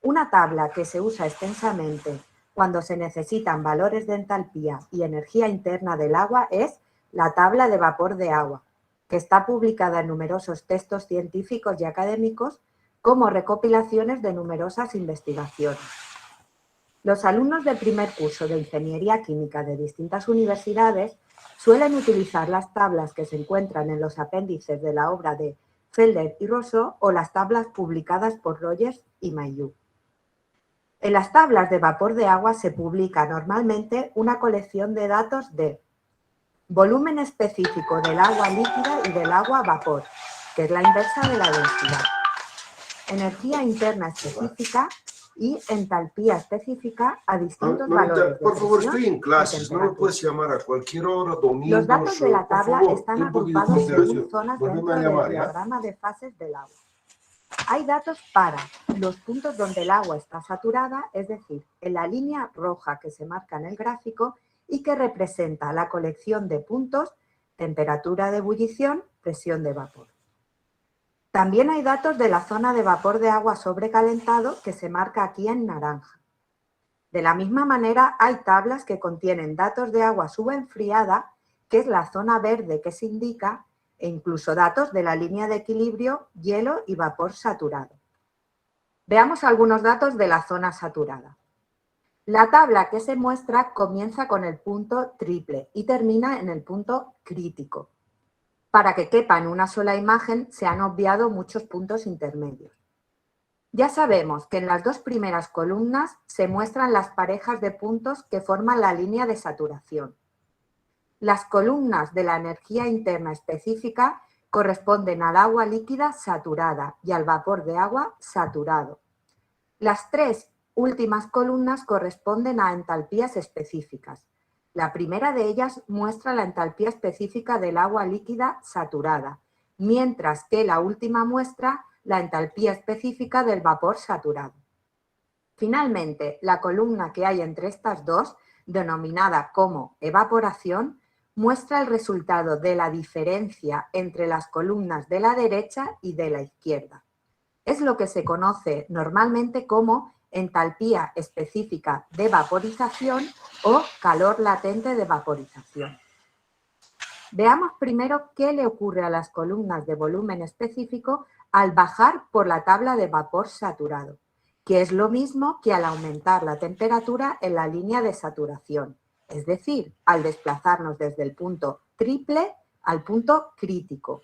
Una tabla que se usa extensamente cuando se necesitan valores de entalpía y energía interna del agua es la tabla de vapor de agua, que está publicada en numerosos textos científicos y académicos como recopilaciones de numerosas investigaciones. Los alumnos del primer curso de Ingeniería Química de distintas universidades suelen utilizar las tablas que se encuentran en los apéndices de la obra de Felder y Rousseau o las tablas publicadas por Rogers y Mayhew. En las tablas de vapor de agua se publica normalmente una colección de datos de volumen específico del agua líquida y del agua vapor, que es la inversa de la densidad, energía interna específica y entalpía específica a distintos valores de por favor, presión estoy en y clases, no me temperatura. puedes llamar a cualquier hora, domingo. Los datos de la tabla están un poquito de agrupados según consideración. zonas Volveme dentro a del llamar, ¿ya? diagrama de fases del agua. Hay datos para los puntos donde el agua está saturada, es decir, en la línea roja que se marca en el gráfico y que representa la colección de puntos, temperatura de ebullición, presión de vapor. También hay datos de la zona de vapor de agua sobrecalentado que se marca aquí en naranja. De la misma manera, hay tablas que contienen datos de agua subenfriada, que es la zona verde que se indica, e incluso datos de la línea de equilibrio, hielo y vapor saturado. Veamos algunos datos de la zona saturada. La tabla que se muestra comienza con el punto triple y termina en el punto crítico. Para que quepa en una sola imagen se han obviado muchos puntos intermedios. Ya sabemos que en las dos primeras columnas se muestran las parejas de puntos que forman la línea de saturación. Las columnas de la energía interna específica corresponden al agua líquida saturada y al vapor de agua saturado. Las tres últimas columnas corresponden a entalpías específicas. La primera de ellas muestra la entalpía específica del agua líquida saturada mientras que la última muestra la entalpía específica del vapor saturado. Finalmente, la columna que hay entre estas dos, denominada como evaporación, muestra el resultado de la diferencia entre las columnas de la derecha y de la izquierda. Es lo que se conoce normalmente como entalpía específica de vaporización o calor latente de vaporización. Veamos primero qué le ocurre a las columnas de volumen específico al bajar por la tabla de vapor saturado, que es lo mismo que al aumentar la temperatura en la línea de saturación, es decir, al desplazarnos desde el punto triple al punto crítico.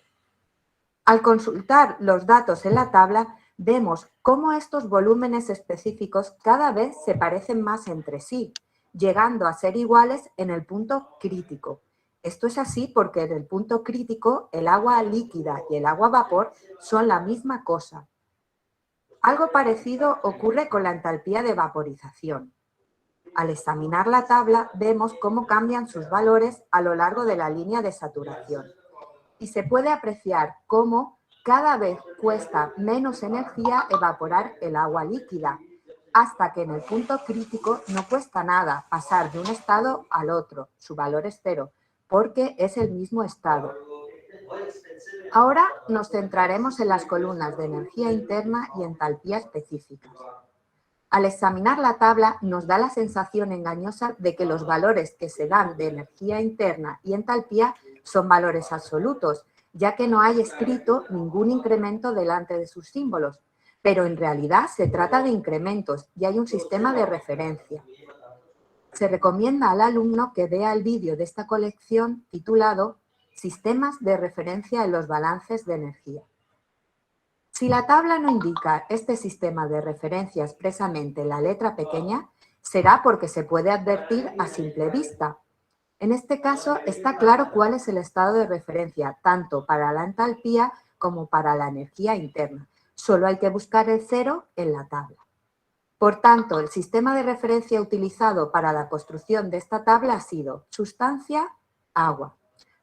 Al consultar los datos en la tabla, vemos cómo estos volúmenes específicos cada vez se parecen más entre sí, llegando a ser iguales en el punto crítico. Esto es así porque en el punto crítico el agua líquida y el agua vapor son la misma cosa. Algo parecido ocurre con la entalpía de vaporización. Al examinar la tabla vemos cómo cambian sus valores a lo largo de la línea de saturación y se puede apreciar cómo cada vez cuesta menos energía evaporar el agua líquida, hasta que en el punto crítico no cuesta nada pasar de un estado al otro, su valor es cero, porque es el mismo estado. Ahora nos centraremos en las columnas de energía interna y entalpía específicas. Al examinar la tabla nos da la sensación engañosa de que los valores que se dan de energía interna y entalpía son valores absolutos, ya que no hay escrito ningún incremento delante de sus símbolos, pero en realidad se trata de incrementos y hay un sistema de referencia. Se recomienda al alumno que vea el vídeo de esta colección titulado Sistemas de referencia en los balances de energía. Si la tabla no indica este sistema de referencia expresamente en la letra pequeña, será porque se puede advertir a simple vista. En este caso está claro cuál es el estado de referencia, tanto para la entalpía como para la energía interna. Solo hay que buscar el cero en la tabla. Por tanto, el sistema de referencia utilizado para la construcción de esta tabla ha sido sustancia, agua,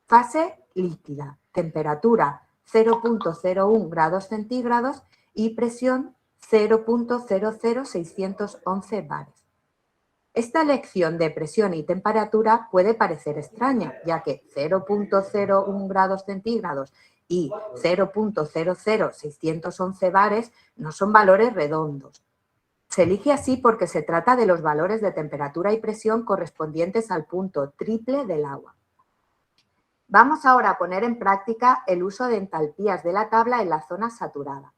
fase líquida, temperatura 0.01 grados centígrados y presión 0.00611 bares. Esta elección de presión y temperatura puede parecer extraña, ya que 0.01 grados centígrados y 0.00611 bares no son valores redondos. Se elige así porque se trata de los valores de temperatura y presión correspondientes al punto triple del agua. Vamos ahora a poner en práctica el uso de entalpías de la tabla en la zona saturada.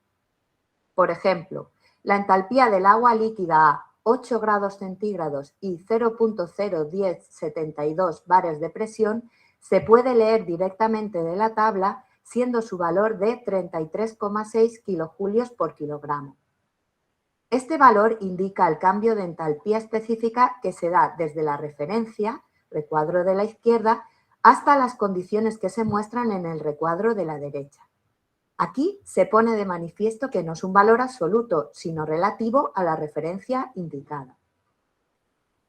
Por ejemplo, la entalpía del agua líquida a 8 grados centígrados y 0.01072 bares de presión se puede leer directamente de la tabla, siendo su valor de 33,6 kilojulios por kilogramo. Este valor indica el cambio de entalpía específica que se da desde la referencia, recuadro de la izquierda, hasta las condiciones que se muestran en el recuadro de la derecha. Aquí se pone de manifiesto que no es un valor absoluto, sino relativo a la referencia indicada.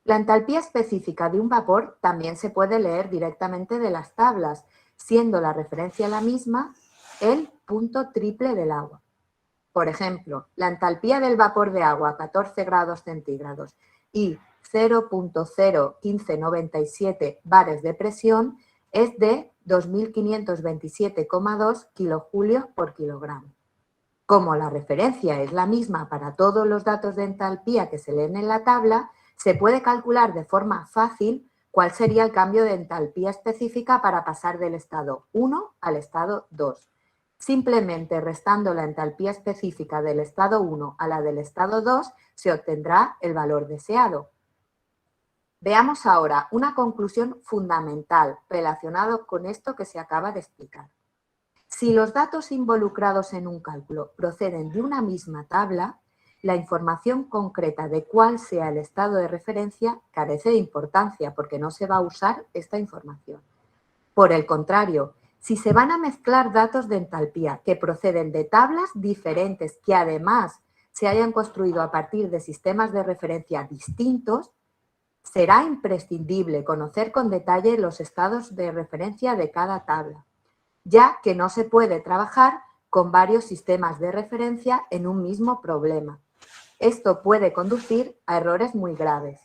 La entalpía específica de un vapor también se puede leer directamente de las tablas, siendo la referencia la misma, el punto triple del agua. Por ejemplo, la entalpía del vapor de agua a 14 grados centígrados y 0.01597 bares de presión es de 2.527,2 kilojulios por kilogramo. Como la referencia es la misma para todos los datos de entalpía que se leen en la tabla, se puede calcular de forma fácil cuál sería el cambio de entalpía específica para pasar del estado 1 al estado 2. Simplemente restando la entalpía específica del estado 1 a la del estado 2 se obtendrá el valor deseado. Veamos ahora una conclusión fundamental relacionada con esto que se acaba de explicar. Si los datos involucrados en un cálculo proceden de una misma tabla, la información concreta de cuál sea el estado de referencia carece de importancia porque no se va a usar esta información. Por el contrario, si se van a mezclar datos de entalpía que proceden de tablas diferentes que además se hayan construido a partir de sistemas de referencia distintos, será imprescindible conocer con detalle los estados de referencia de cada tabla. ya que no se puede trabajar con varios sistemas de referencia en un mismo problema. Esto puede conducir a errores muy graves.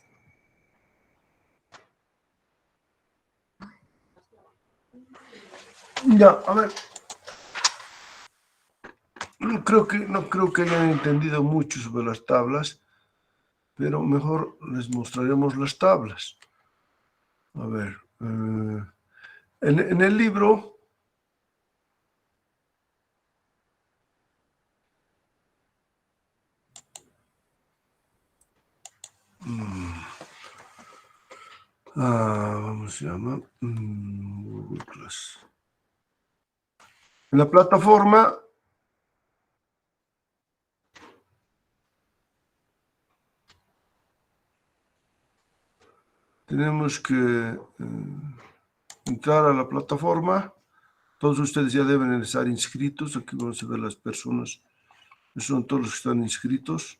Ya, a ver. No creo que hayan entendido mucho sobre las tablas, pero mejor les mostraremos las tablas. A ver, en el libro ¿cómo se llama? Google Class. En la plataforma tenemos que entrar a la plataforma. Todos ustedes ya deben estar inscritos. Aquí vamos a ver las personas. Son todos los que están inscritos.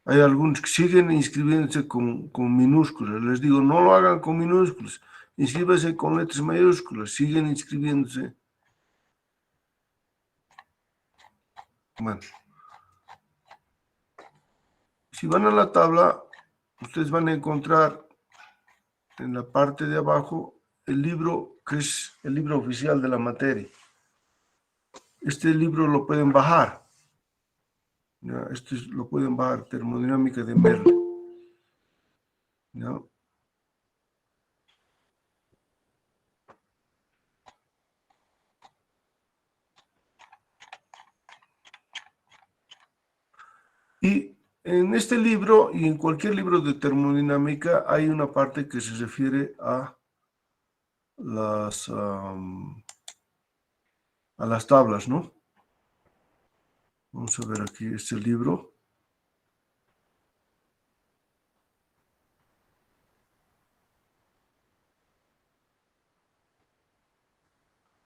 Hay algunos que siguen inscribiéndose con minúsculas. Les digo, no lo hagan con minúsculas. Inscríbanse con letras mayúsculas. Siguen inscribiéndose. Bueno. Si van a la tabla, ustedes van a encontrar en la parte de abajo el libro que es el libro oficial de la materia. Este libro lo pueden bajar. ¿Ya? Lo pueden bajar, Termodinámica de Merle. ¿Ya? Y en este libro y en cualquier libro de termodinámica hay una parte que se refiere a las tablas, ¿no? Vamos a ver aquí este libro.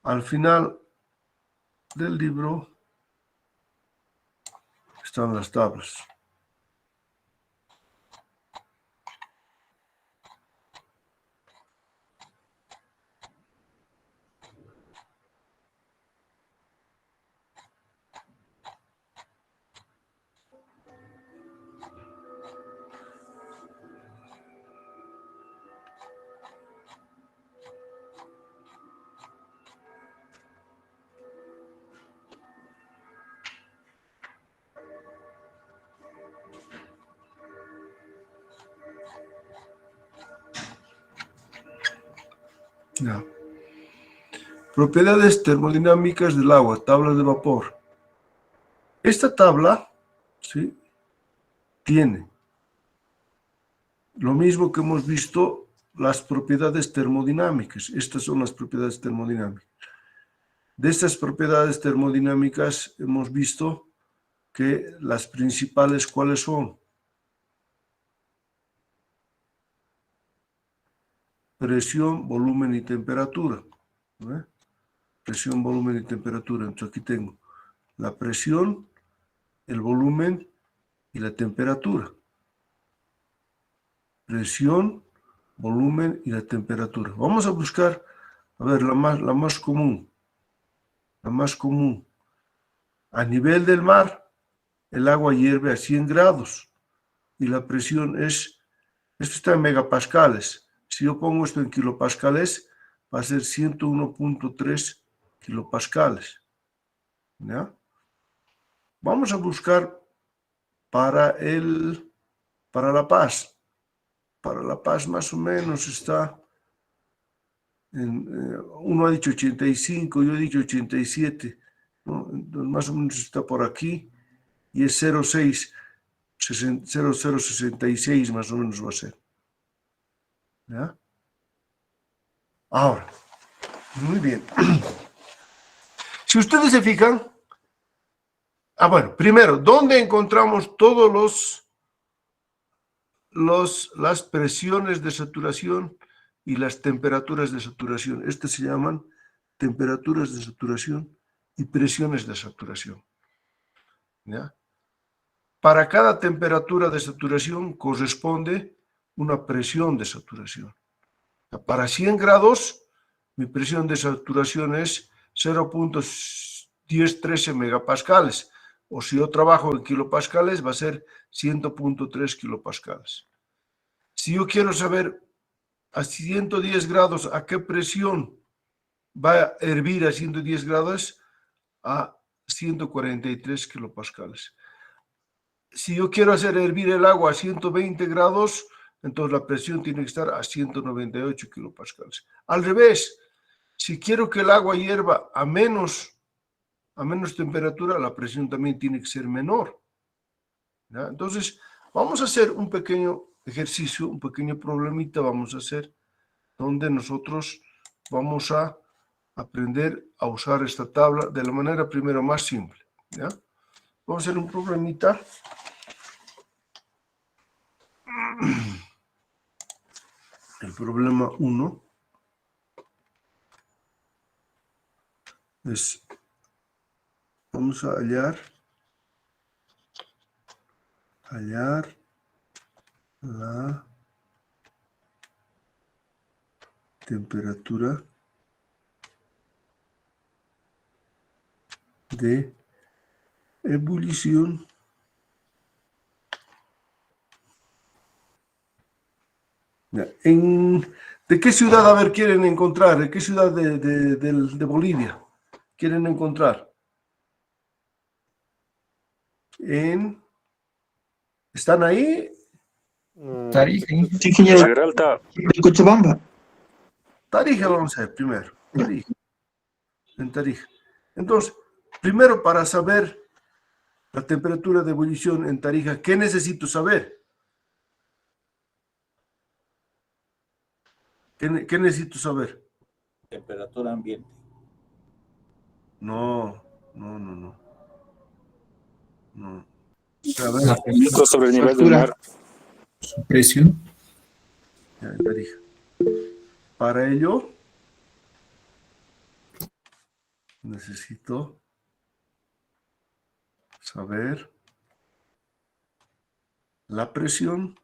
Al final del libro están las tablas. Ya. Propiedades termodinámicas del agua, tabla de vapor. Esta tabla, ¿sí?, tiene lo mismo que hemos visto, las propiedades termodinámicas. Estas son las propiedades termodinámicas. De estas propiedades termodinámicas hemos visto que las principales, ¿cuáles son? Presión, volumen y temperatura. ¿Ve? Presión, volumen y temperatura. Entonces aquí tengo la presión, el volumen y la temperatura. Presión, volumen y la temperatura. Vamos a buscar, a ver, la más común. La más común. A nivel del mar, el agua hierve a 100 grados y la presión es, esto está en megapascales. Si yo pongo esto en kilopascales, va a ser 101.3 kilopascales. ¿Ya? Vamos a buscar para La Paz. Para La Paz más o menos está, uno ha dicho 85, yo he dicho 87, ¿no? Entonces, más o menos está por aquí y es 0066 más o menos va a ser. ¿Ya? Ahora, muy bien. Si ustedes se fijan, bueno, primero, ¿dónde encontramos todos las presiones de saturación y las temperaturas de saturación? Estas se llaman temperaturas de saturación y presiones de saturación. ¿Ya? Para cada temperatura de saturación corresponde una presión de saturación. Para 100 grados mi presión de saturación es 0.1013 megapascales, o si yo trabajo en kilopascales va a ser 100.3 kilopascales. Si yo quiero saber a 110 grados a qué presión va a hervir a 110 grados, a 143 kilopascales. Si yo quiero hacer hervir el agua a 120 grados, entonces la presión tiene que estar a 198 kilopascales. Al revés, si quiero que el agua hierva a menos temperatura, la presión también tiene que ser menor. ¿Ya? Entonces, vamos a hacer un pequeño ejercicio, un pequeño problemita vamos a hacer, donde nosotros vamos a aprender a usar esta tabla de la manera primero más simple. ¿Ya? Vamos a hacer un problemita. El problema 1 es, vamos a hallar la temperatura de ebullición ¿de qué ciudad, a ver, quieren encontrar? ¿De qué ciudad de Bolivia quieren encontrar? ¿Están ahí? Tarija. Sí, ingeniero. Peralta, De Cochabamba. Tarija vamos a ver primero. Tarija. En Tarija. Entonces, primero para saber la temperatura de ebullición en Tarija, ¿qué necesito saber? ¿Qué necesito saber? Temperatura ambiente. No. A ver, La sobre el nivel del mar. su presión. ya, Tarija. Para ello, necesito saber la presión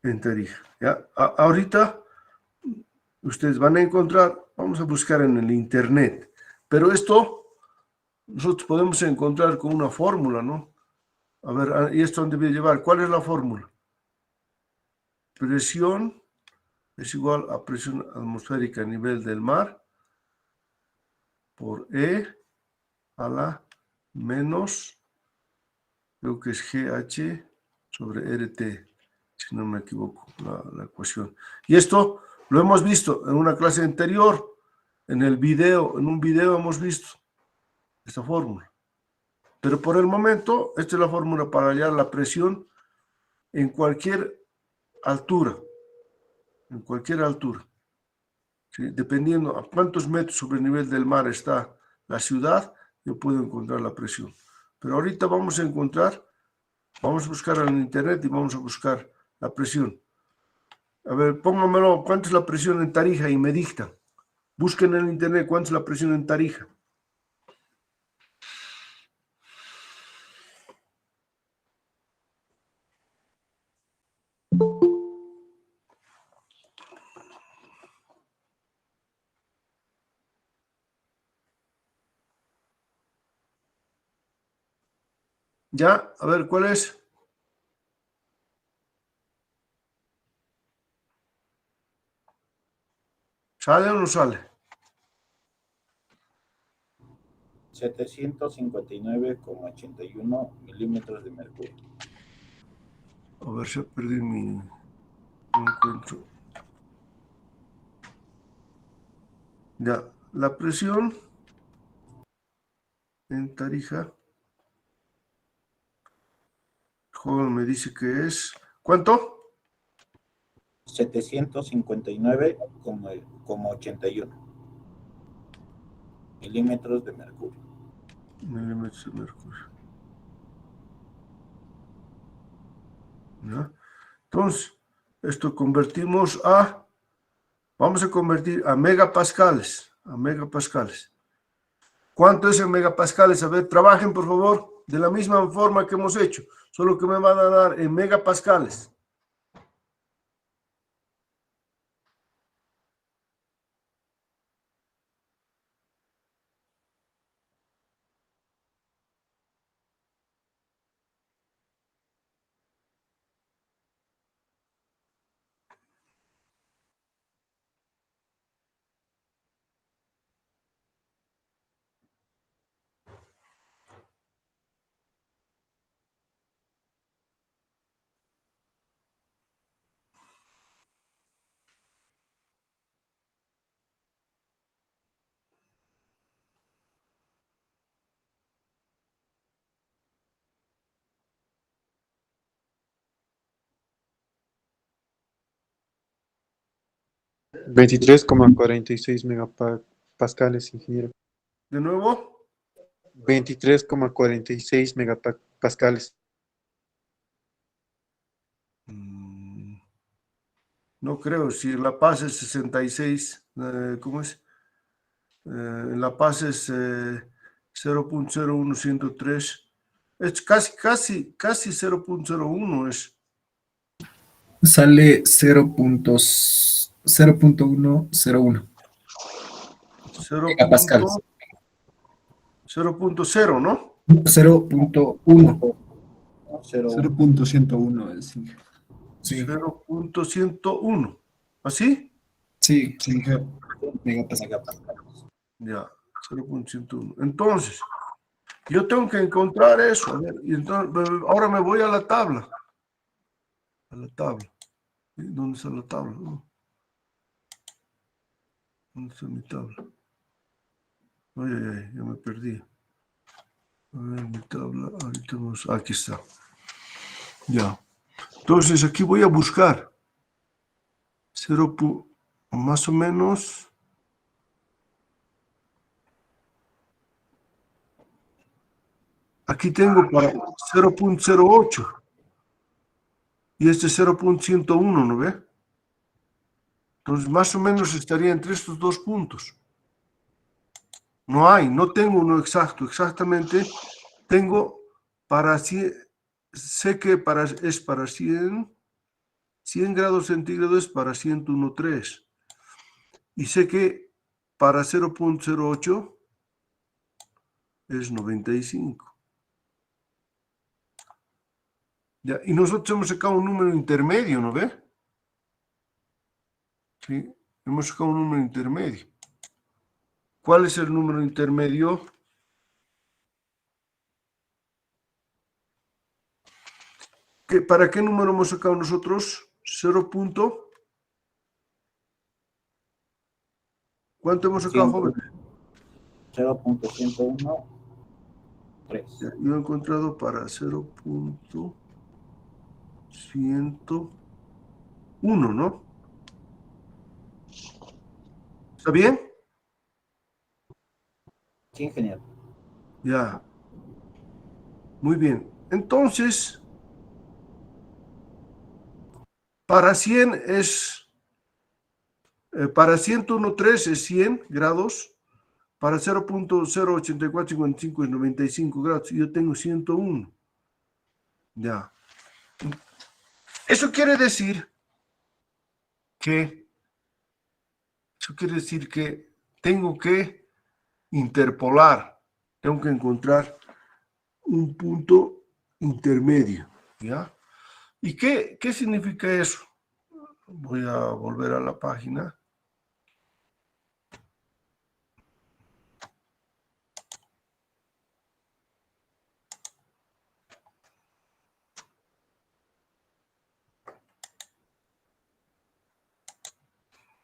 en Tarija. ¿Ya? Ahorita ustedes van a encontrar, vamos a buscar en el internet, pero esto nosotros podemos encontrar con una fórmula, ¿no? A ver, ¿y esto dónde debe llevar? ¿Cuál es la fórmula? Presión es igual a presión atmosférica a nivel del mar por E a la menos, creo que es GH sobre RT, si no me equivoco, la ecuación. Y esto lo hemos visto en una clase anterior, en un video hemos visto esta fórmula. Pero por el momento, esta es la fórmula para hallar la presión en cualquier altura. En cualquier altura. ¿Sí? Dependiendo a cuántos metros sobre el nivel del mar está la ciudad, yo puedo encontrar la presión. Pero ahorita vamos a buscar en internet y vamos a buscar la presión. A ver, póngamelo, ¿cuánto es la presión en Tarija? Y me dictan. Busquen en internet cuánto es la presión en Tarija. ¿Ya? A ver, ¿cuál es? ¿Sale o no sale? 759,81 milímetros de mercurio. A ver si perdí mi encuentro. Ya, la presión en Tarija. El joven me dice que es... ¿Cuánto? 759,81 milímetros de mercurio. Milímetros de mercurio. ¿Ya? Entonces, esto convertimos vamos a convertir a megapascales. ¿Cuánto es en megapascales? A ver, trabajen por favor de la misma forma que hemos hecho, solo que me van a dar en megapascales. 23,46 megapascales, ingeniero. ¿De nuevo? 23,46 megapascales. No creo, si La Paz es 66, ¿cómo es? La Paz es 0.01103, es casi 0.01 es. Sale 0.101 megapascales. 0.0, ¿no? 0.1. 0.101 es. Sí, 0.101. ¿Así? sí, megapascales. Ya, 0.101. Entonces, yo tengo que encontrar eso. A ver, y entonces, ahora me voy a la tabla. A la tabla. ¿Dónde está la tabla? ¿Dónde está mi tabla? Ay, ay, ay, ya me perdí. A ver, mi tabla, ahorita vamos, aquí está. Ya. Entonces, aquí voy a buscar 0, más o menos. Aquí tengo para 0.08 y este 0.101, ¿no ve? Entonces, más o menos estaría entre estos dos puntos. No tengo uno exacto, exactamente. Tengo para 100, sé que es para 100 grados centígrados es para 101.3. Y sé que para 0.08 es 95. Ya, y nosotros hemos sacado un número intermedio, ¿no ve? Sí, hemos sacado un número intermedio. ¿Cuál es el número intermedio? ¿Para qué número hemos sacado nosotros? 0. ¿Cuánto hemos sacado, joven? 0.101.3. Yo he encontrado para 0.101, ¿no? ¿Está bien? Sí, ingeniero. Ya. Muy bien. Entonces, para 100 es, para 101.3 es 100 grados, para 0.08455 es 95 grados, y yo tengo 101. Ya. Eso quiere decir que tengo que interpolar, tengo que encontrar un punto intermedio, ¿ya? ¿Y qué significa eso? Voy a volver a la página.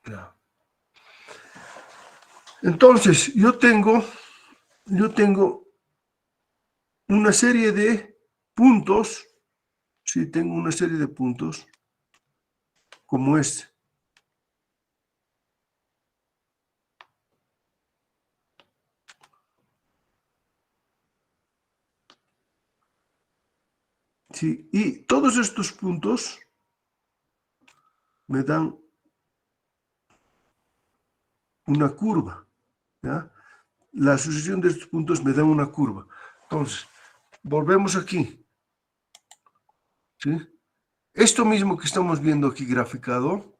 Ya. Entonces, yo tengo una serie de puntos, sí, tengo una serie de puntos como este. Sí, y todos estos puntos me dan una curva, ¿ya? La asociación de estos puntos me da una curva. Entonces, volvemos aquí, ¿sí? Esto mismo que estamos viendo aquí graficado,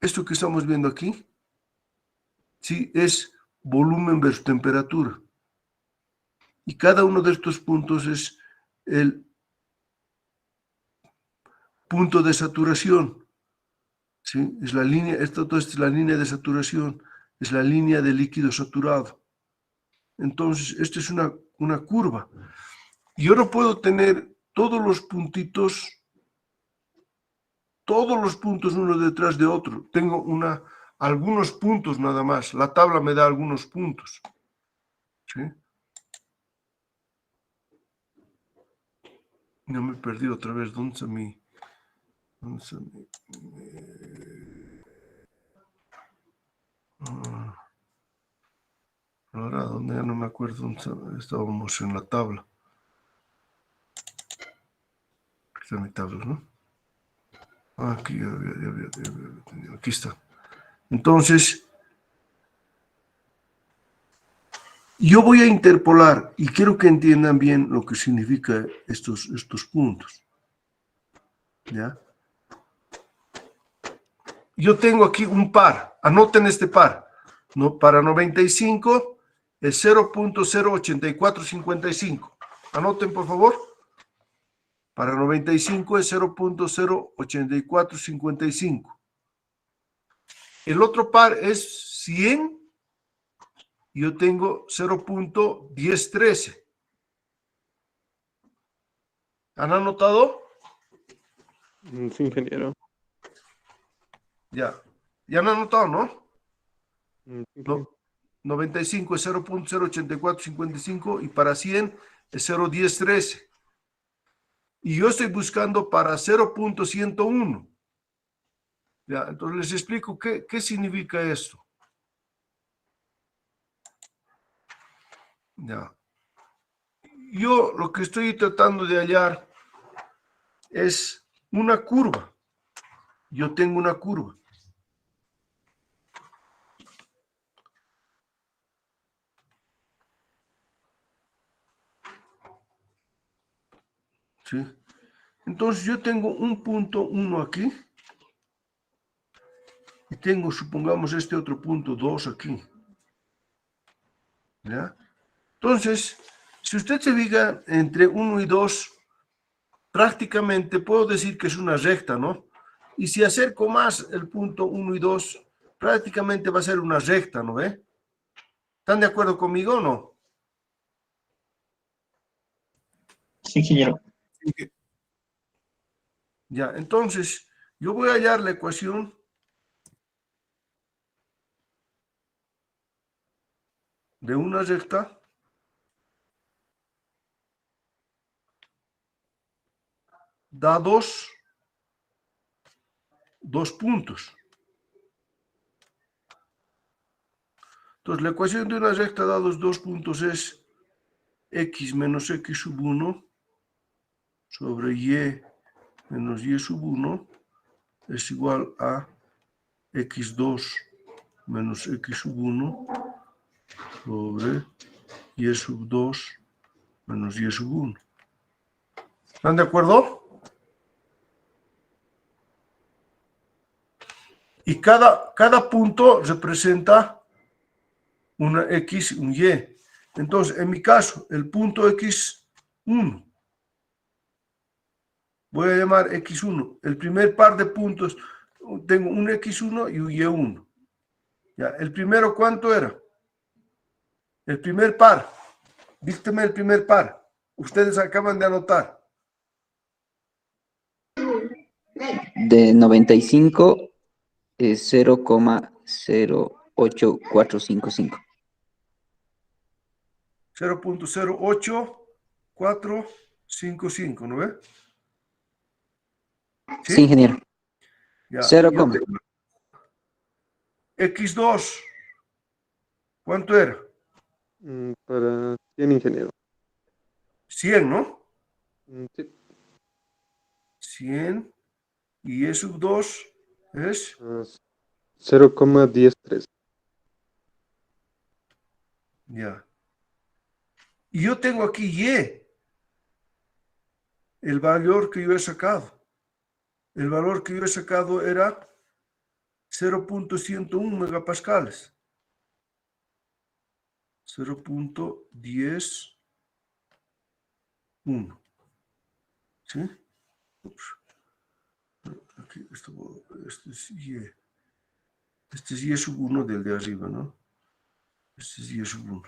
esto que estamos viendo aquí, sí, es volumen versus temperatura. Y cada uno de estos puntos es el punto de saturación, ¿sí? Es la línea, esto es la línea de saturación, es la línea de líquido saturado. Entonces, esta es una curva. Yo no puedo tener todos los puntos uno detrás de otro. Tengo algunos puntos nada más. La tabla me da algunos puntos, ¿sí? Ya me perdí otra vez. ¿Dónde está mi Vamos a ahora, ¿dónde? Ya no me acuerdo dónde estábamos en la tabla. Aquí está mi tabla, ¿no? Aquí, aquí está. Entonces, yo voy a interpolar y quiero que entiendan bien lo que significa estos puntos. ¿Ya? Yo tengo aquí un par, anoten este par. No, para 95 es 0.08455. Anoten, por favor. Para 95 es 0.08455. El otro par es 100. Yo tengo 0.1013. ¿Han anotado? Sí, ingeniero. Ya. Ya han anotado, ¿no? Sí, No. 95 es 0.08455 y para 100 es 0.1013. Y yo estoy buscando para 0.101. Ya, entonces les explico qué significa esto. Ya. Yo lo que estoy tratando de hallar es una curva. Yo tengo una curva. ¿Sí? Entonces yo tengo un punto 1 aquí. Y tengo, supongamos, este otro punto 2 aquí. ¿Ya? Entonces, si usted se fija entre 1 y 2, prácticamente puedo decir que es una recta, ¿no? Y si acerco más el punto 1 y 2, prácticamente va a ser una recta, ¿no ve? ¿Están de acuerdo conmigo o no? Sí, ingeniero. Ya, entonces, yo voy a hallar la ecuación de una recta da dos puntos. Entonces, la ecuación de una recta dados 2 puntos es x menos x sub 1 sobre y menos y sub 1 es igual a x2 menos x sub 1 sobre y sub 2 menos y sub 1. ¿Están de acuerdo? Y cada punto representa una X y un Y. Entonces, en mi caso, el punto X1, voy a llamar X1. El primer par de puntos, tengo un X1 y un Y1. Ya, ¿el primero cuánto era? El primer par. Dícteme el primer par. Ustedes acaban de anotar. De 95 es 0,08455. 0.08455, ¿no ve? Sí, ingeniero. Ya, 0, yo tengo X2. ¿Cuánto era? Para 100, ingeniero. 100, ¿no? Sí. 100 y E sub 2 es 0,103. ya. Y yo tengo aquí Y, el valor que yo he sacado. El valor que yo he sacado era 0.101 megapascales. 0.101. ¿Sí? Ups. Aquí, este es Y. Este es Y sub 1 del de arriba, ¿no? Este es Y sub 1.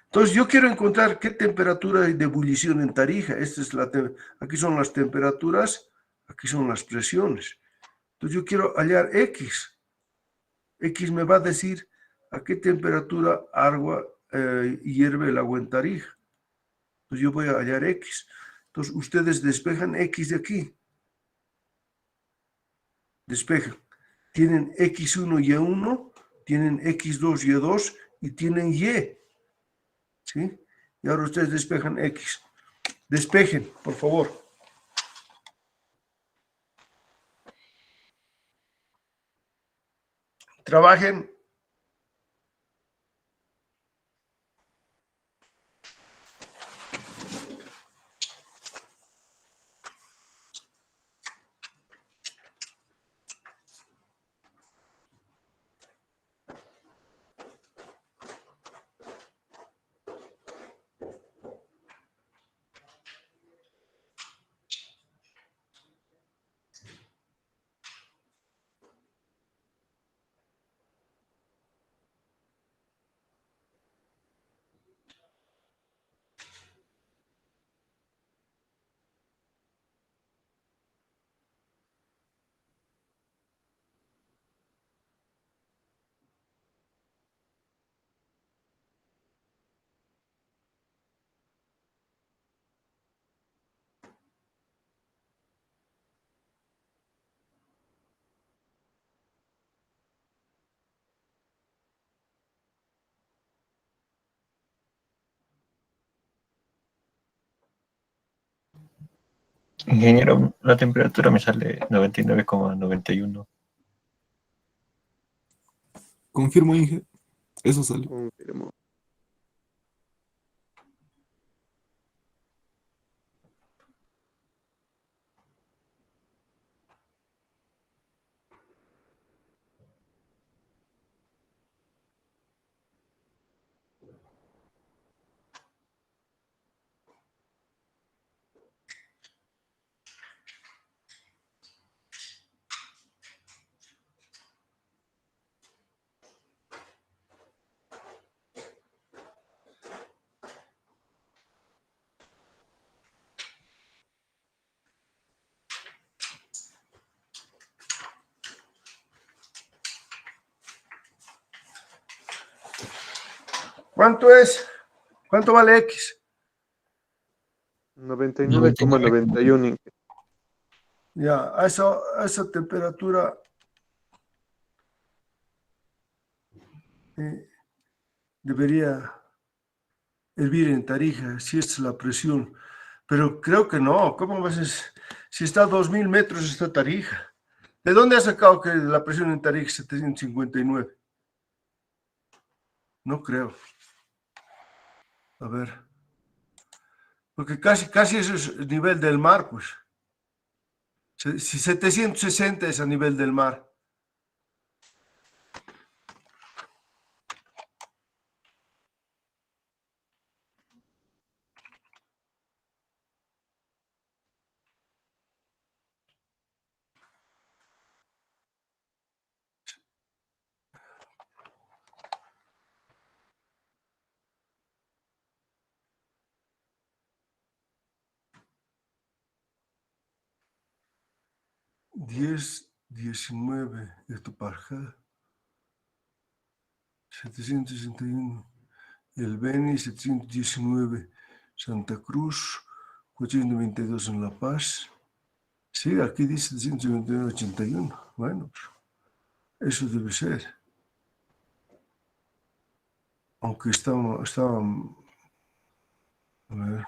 Entonces, yo quiero encontrar qué temperatura hay de ebullición en Tarija. Aquí son las temperaturas, aquí son las presiones. Entonces, yo quiero hallar X. X me va a decir a qué temperatura hierve el agua en Tarija. Entonces, yo voy a hallar X. Entonces, ustedes despejan X de aquí. despejan. Tienen X1, Y1, tienen X2, Y2 y tienen Y. ¿Sí? Y ahora ustedes despejan X. Despejen, por favor. Trabajen. Ingeniero, la temperatura me sale 99,91. Confirmo, Inge. Eso sale. Confirmo. ¿Cuánto es? ¿Cuánto vale X? 99,91, Inge. Ya, a esa temperatura debería hervir en Tarija, si esta es la presión. Pero creo que no. ¿Cómo vas a...? Si está a 2000 metros esta Tarija. ¿De dónde has sacado que la presión en Tarija es 759? No creo. A ver. Porque casi eso es el nivel del mar, pues. Si 760 es a nivel del mar. $10, 19 hectopascal, 761 el Beni, 719 Santa Cruz, 422 en La Paz. Sí, aquí dice 781. Bueno, eso debe ser. Aunque estaba a ver.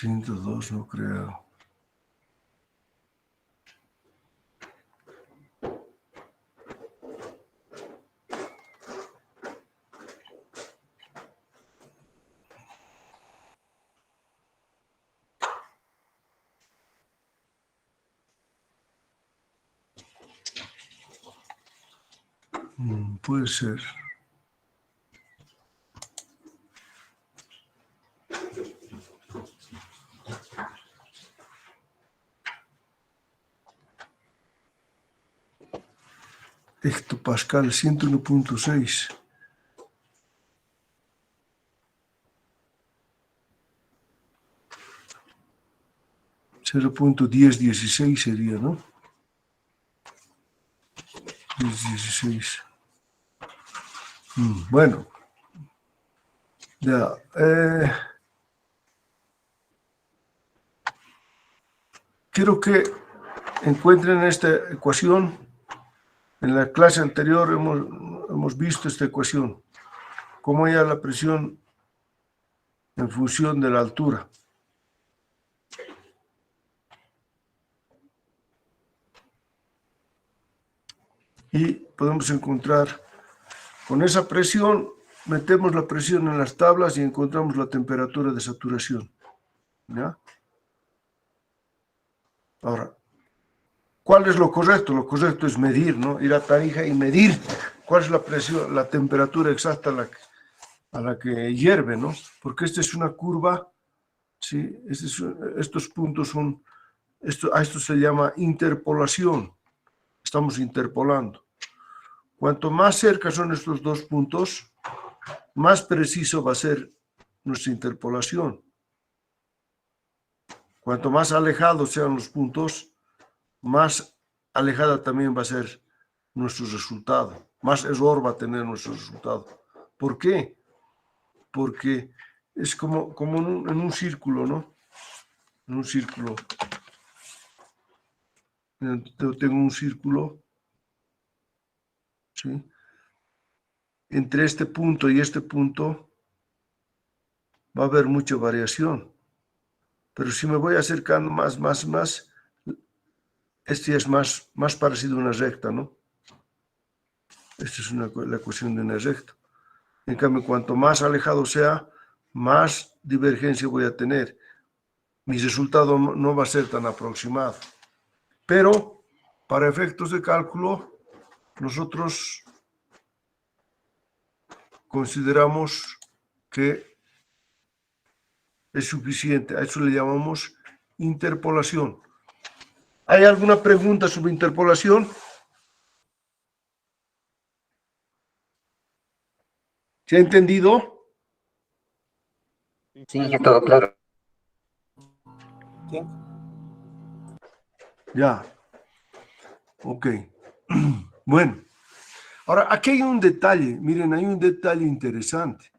102, no creo. Puede ser. Hectopascal, 101.6. .1016 sería, ¿no? 1016. Bueno, Ya, quiero que encuentren esta ecuación. En la clase anterior hemos visto esta ecuación, cómo halla la presión en función de la altura. Y podemos encontrar, con esa presión, metemos la presión en las tablas y encontramos la temperatura de saturación. ¿Ya? Ahora, ¿cuál es lo correcto? Lo correcto es medir, ¿no? Ir a Tarija y medir cuál es la presión, la temperatura exacta a la que hierve, ¿no? Porque esta es una curva, ¿sí? Estos puntos son, a esto se llama interpolación. Estamos interpolando. Cuanto más cerca son estos dos puntos, más preciso va a ser nuestra interpolación. Cuanto más alejados sean los puntos, más alejada también va a ser nuestro resultado. Más error va a tener nuestro resultado. ¿Por qué? Porque es como en un círculo, ¿no? En un círculo. Yo tengo un círculo, ¿sí? Entre este punto y este punto va a haber mucha variación. Pero si me voy acercando más, este es más parecido a una recta, ¿no? Esta es la ecuación de una recta. En cambio, cuanto más alejado sea, más divergencia voy a tener. Mi resultado no va a ser tan aproximado. Pero, para efectos de cálculo, nosotros consideramos que es suficiente. A eso le llamamos interpolación. ¿Hay alguna pregunta sobre interpolación? ¿Se ha entendido? Sí, todo claro. Ya. Ok. Bueno. Ahora, aquí hay un detalle. Miren, hay un detalle interesante.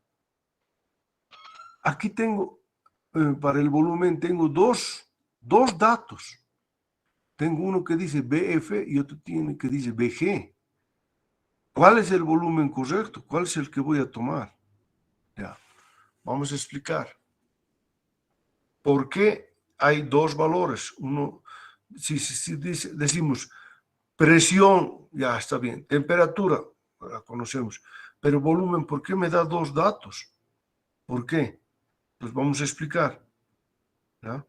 Aquí tengo, para el volumen, tengo dos datos. Tengo uno que dice BF y otro que dice BG. ¿Cuál es el volumen correcto? ¿Cuál es el que voy a tomar? Ya. Vamos a explicar. ¿Por qué hay dos valores? Uno, si decimos presión, ya está bien. Temperatura, la conocemos. Pero volumen, ¿por qué me da dos datos? ¿Por qué? Pues vamos a explicar. ¿Ya?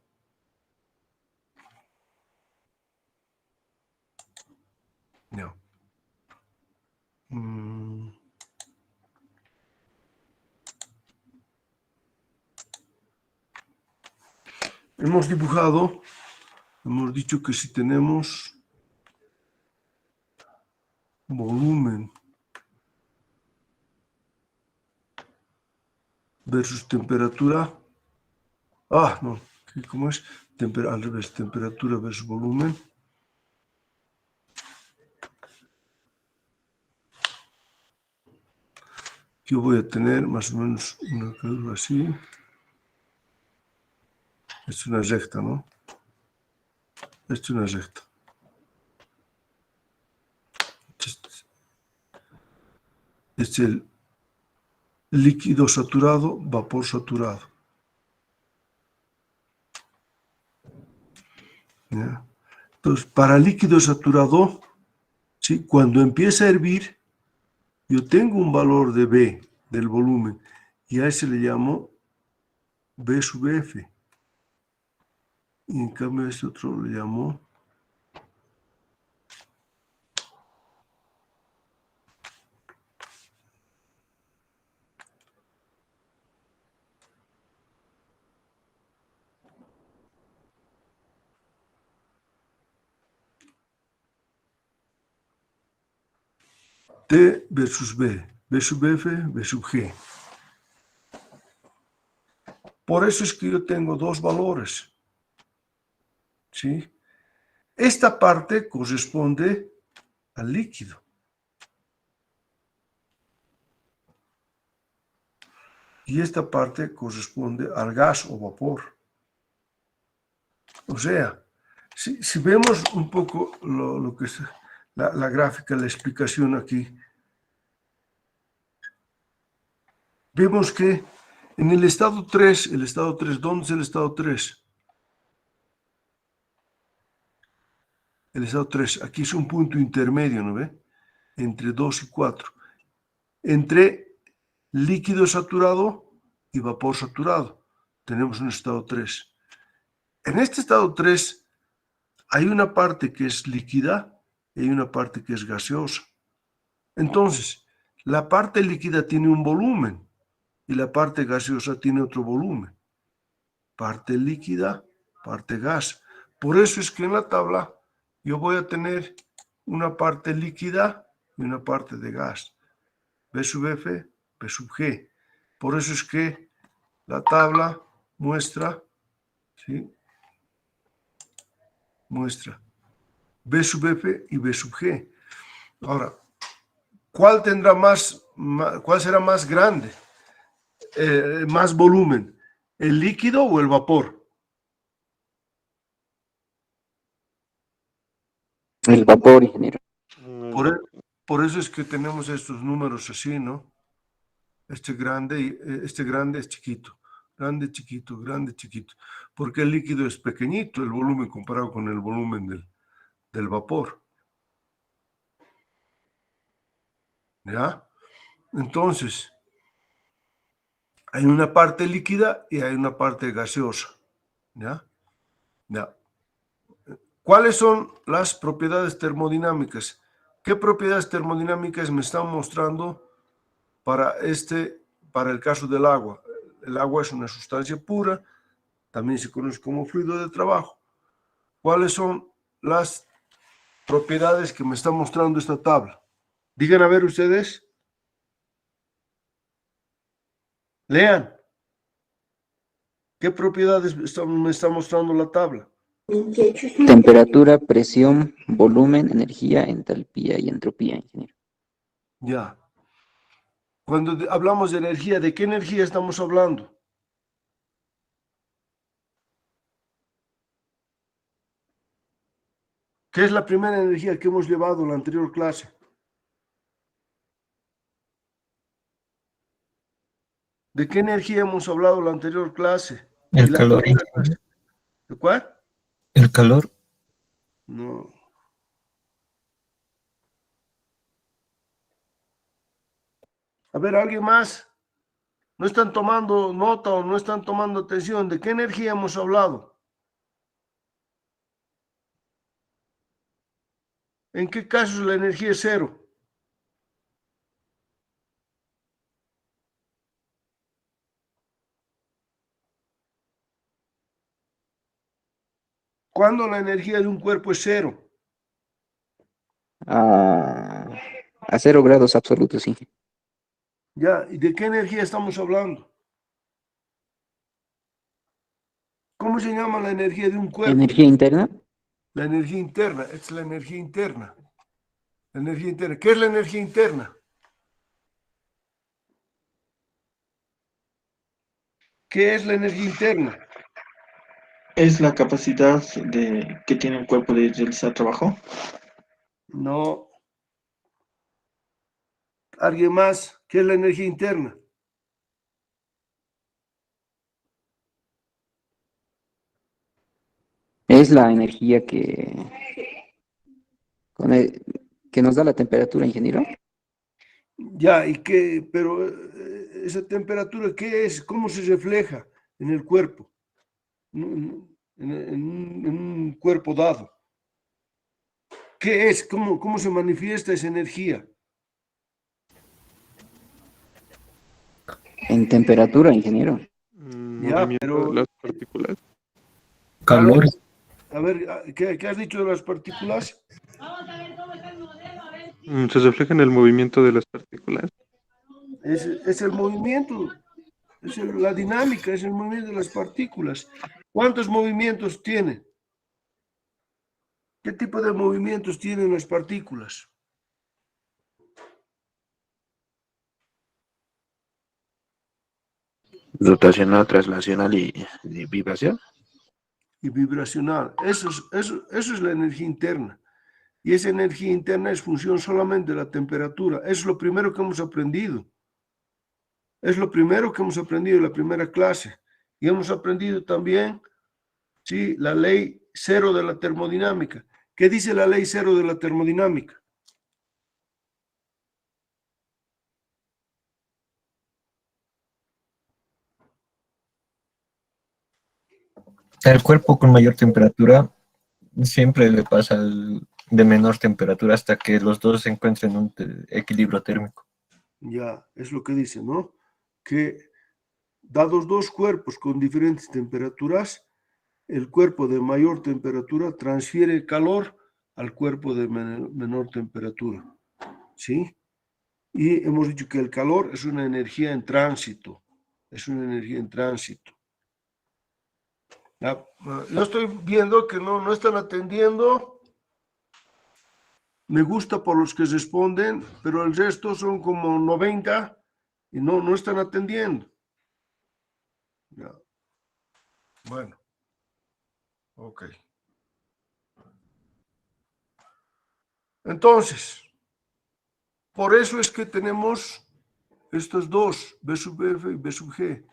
Ya. Hemos dibujado, hemos dicho que si tenemos volumen versus temperatura, no, ¿cómo es? Al revés, temperatura versus volumen. Yo voy a tener más o menos una curva así. Es una recta, ¿no? Es una recta. Es el líquido saturado, vapor saturado. ¿Ya? Entonces, para líquido saturado, ¿sí? Cuando empieza a hervir, yo tengo un valor de B, del volumen, y a ese le llamo B sub F. Y en cambio a este otro le llamo T versus B, B sub F, B sub G. Por eso es que yo tengo dos valores. ¿Sí? Esta parte corresponde al líquido. y esta parte corresponde al gas o vapor. O sea, si vemos un poco lo que es la gráfica, la explicación aquí, vemos que en el estado 3, ¿dónde es el estado 3? El estado 3, aquí es un punto intermedio, ¿no ve? Entre 2 y 4. Entre líquido saturado y vapor saturado. Tenemos un estado 3. En este estado 3 hay una parte que es líquida y hay una parte que es gaseosa. Entonces, la parte líquida tiene un volumen y la parte gaseosa tiene otro volumen. Parte líquida, parte gas. Por eso es que en la tabla yo voy a tener una parte líquida y una parte de gas. B sub F, P sub G. Por eso es que la tabla muestra, ¿sí? Muestra B sub F y B sub G. Ahora, ¿cuál será más grande? Más volumen, ¿el líquido o el vapor? El vapor, ingeniero. Por eso es que tenemos estos números así, ¿no? Este grande es chiquito, grande, chiquito, grande, chiquito. Porque el líquido es pequeñito, el volumen comparado con el volumen del vapor. ¿Ya? Entonces, hay una parte líquida y hay una parte gaseosa. ¿Ya? ¿Ya? ¿Cuáles son las propiedades termodinámicas? ¿Qué propiedades termodinámicas me están mostrando para el caso del agua? El agua es una sustancia pura, también se conoce como fluido de trabajo. ¿Cuáles son las propiedades que me está mostrando esta tabla? Digan a ver ustedes. Lean. ¿Qué propiedades me está mostrando la tabla? Temperatura, presión, volumen, energía, entalpía y entropía, ingeniero. Ya. Cuando hablamos de energía, ¿de qué energía estamos hablando? ¿Qué es la primera energía que hemos llevado en la anterior clase? ¿De qué energía hemos hablado en la anterior clase? El calor. ¿De cuál? El calor. No. A ver, ¿alguien más? ¿No están tomando nota o no están tomando atención? ¿De qué energía hemos hablado? ¿En qué casos la energía es cero? ¿Cuándo la energía de un cuerpo es cero? A 0 grados absolutos, sí. Ya, ¿y de qué energía estamos hablando? ¿Cómo se llama la energía de un cuerpo? ¿Energía interna? La energía interna, es la energía interna. La energía interna. ¿Qué es la energía interna? ¿Qué es la energía interna? ¿Es la capacidad que tiene el cuerpo de realizar trabajo? No. ¿Alguien más? ¿Qué es la energía interna? Es la energía que nos da la temperatura, ingeniero. Ya, pero esa temperatura, ¿qué es? ¿Cómo se refleja en el cuerpo? En un cuerpo dado. ¿Qué es? ¿Cómo se manifiesta esa energía? En temperatura, ingeniero. Ya, Movimiento pero... de las partículas. Calor. A ver, ¿qué has dicho de las partículas? Se refleja en el movimiento de las partículas. Es el movimiento, la dinámica, es el movimiento de las partículas. ¿Cuántos movimientos tienen? ¿Qué tipo de movimientos tienen las partículas? Rotacional, translacional y vibración. Y vibracional. Eso es la energía interna. Y esa energía interna es función solamente de la temperatura. Eso es lo primero que hemos aprendido. Es lo primero que hemos aprendido en la primera clase. Y hemos aprendido también, sí, la ley cero de la termodinámica. ¿Qué dice la ley cero de la termodinámica? El cuerpo con mayor temperatura siempre le pasa al de menor temperatura hasta que los dos se encuentren en un equilibrio térmico. Ya, es lo que dice, ¿no? Que dados dos cuerpos con diferentes temperaturas, el cuerpo de mayor temperatura transfiere calor al cuerpo de menor temperatura, ¿sí? Y hemos dicho que el calor es una energía en tránsito, es una energía en tránsito. Ya, yo estoy viendo que no están atendiendo. Me gusta por los que responden, pero el resto son como 90 y no están atendiendo. Ya. Bueno, ok. Entonces, por eso es que tenemos estos dos, B sub F y B sub G.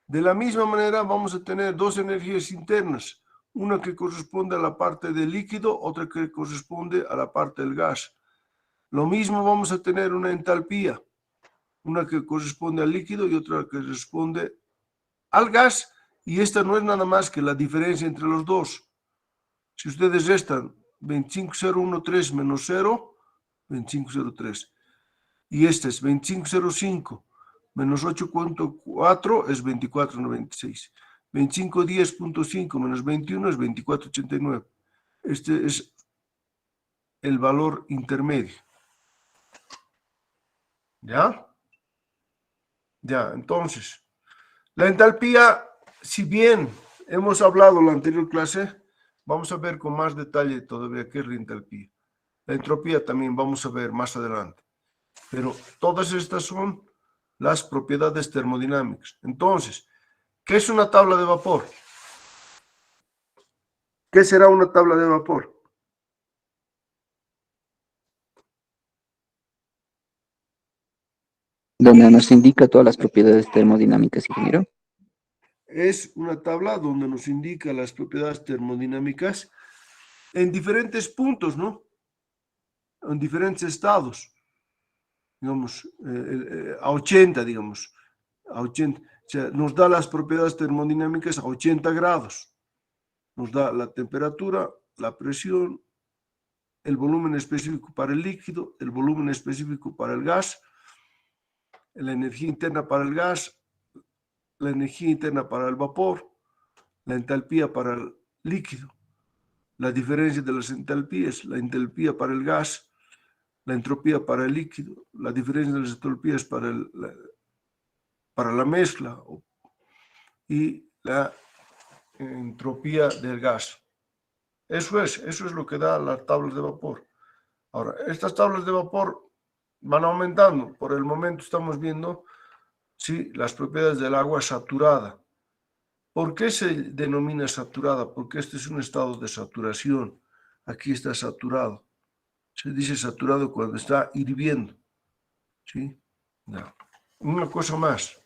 De la misma manera vamos a tener dos energías internas, una que corresponde a la parte del líquido, otra que corresponde a la parte del gas. Lo mismo vamos a tener una entalpía, una que corresponde al líquido y otra que corresponde al gas, y esta no es nada más que la diferencia entre los dos. Si ustedes restan 25,013 menos 0, 25,03, y este es 25,05 menos 8,4 es 24,96. 25,10.5 menos 21 es 24,89. Este es el valor intermedio. ¿Ya? Ya, entonces, la entalpía, si bien hemos hablado en la anterior clase, vamos a ver con más detalle todavía qué es la entalpía. La entropía también vamos a ver más adelante. Pero todas estas son las propiedades termodinámicas. Entonces, ¿qué es una tabla de vapor? ¿Qué será una tabla de vapor? Donde nos indica todas las propiedades termodinámicas, ingeniero. Es una tabla donde nos indica las propiedades termodinámicas en diferentes puntos, ¿no? En diferentes estados. Digamos, a 80, digamos. A 80. O sea, nos da las propiedades termodinámicas a 80 grados. Nos da la temperatura, la presión, el volumen específico para el líquido, el volumen específico para el gas, la energía interna para el gas, la energía interna para el vapor, la entalpía para el líquido, la diferencia de las entalpías, la entalpía para el gas, la entropía para el líquido, la diferencia de las entropías para la mezcla y la entropía del gas. Eso es lo que da las tablas de vapor. Ahora, estas tablas de vapor van aumentando. Por el momento estamos viendo, sí, las propiedades del agua saturada. ¿Por qué se denomina saturada? Porque este es un estado de saturación. Aquí está saturado. Se dice saturado cuando está hirviendo. ¿Sí? No. Una cosa más.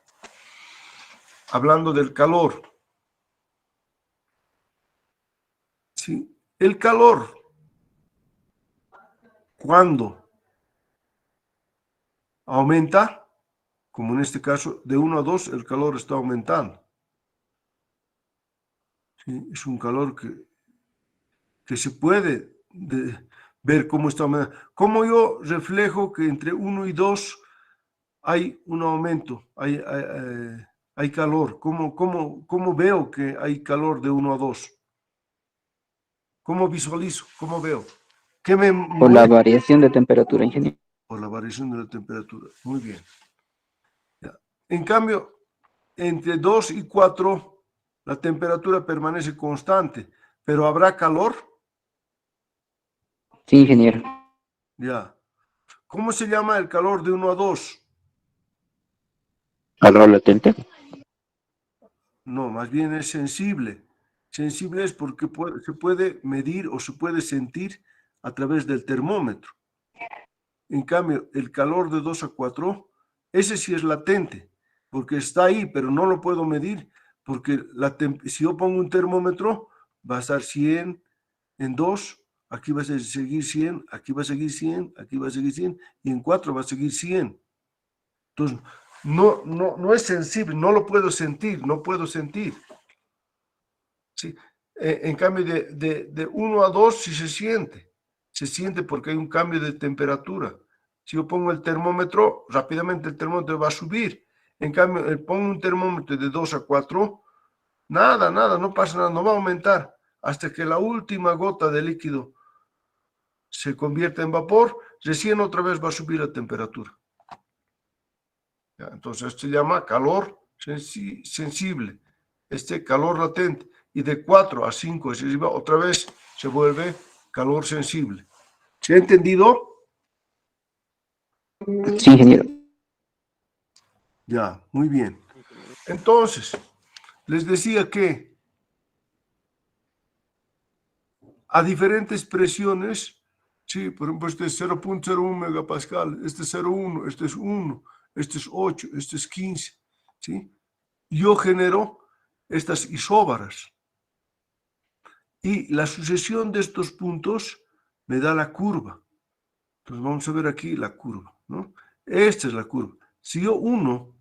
Hablando del calor. ¿Sí? El calor, cuando aumenta, como en este caso, de 1 a 2, el calor está aumentando. ¿Sí? Es un calor que se puede ver cómo está aumentando. ¿Cómo yo reflejo que entre 1 y 2 hay un aumento, hay calor? ¿Cómo veo que hay calor de 1 a 2? ¿Cómo visualizo? ¿Cómo veo? ¿Qué me Por la mueve? variación de temperatura, ingeniero. Por la variación de la temperatura. Muy bien. Ya. En cambio, entre 2 y 4, la temperatura permanece constante, pero ¿habrá calor? Sí, ingeniero. Ya. ¿Cómo se llama el calor de 1 a 2? Calor latente. No, más bien es sensible. Sensible es porque se puede medir o se puede sentir a través del termómetro. En cambio, el calor de 2 a 4, ese sí es latente, porque está ahí, pero no lo puedo medir, porque si yo pongo un termómetro, va a estar 100 en 2, aquí va a seguir 100, aquí va a seguir 100, aquí va a seguir 100, y en 4 va a seguir 100. Entonces, no es sensible, no lo puedo sentir, no puedo sentir. ¿Sí? En cambio, de 1 a 2 sí se siente porque hay un cambio de temperatura. Si yo pongo el termómetro, rápidamente el termómetro va a subir. En cambio, pongo un termómetro de 2 a 4, nada, no pasa nada, no va a aumentar hasta que la última gota de líquido se convierta en vapor, recién otra vez va a subir la temperatura. ¿Ya? Entonces, esto se llama calor sensible, calor latente. Y de 4 a 5 otra vez se vuelve calor sensible. ¿Se ha entendido? Sí, ingeniero. Ya, muy bien. Entonces, les decía que a diferentes presiones, sí, por ejemplo, este es 0.01 megapascal, este es 0.1, este es 1, este es 8, este es 15, ¿sí? Yo genero estas isóbaras. Y la sucesión de estos puntos me da la curva. Entonces vamos a ver aquí la curva, ¿no? Esta es la curva. Si yo uno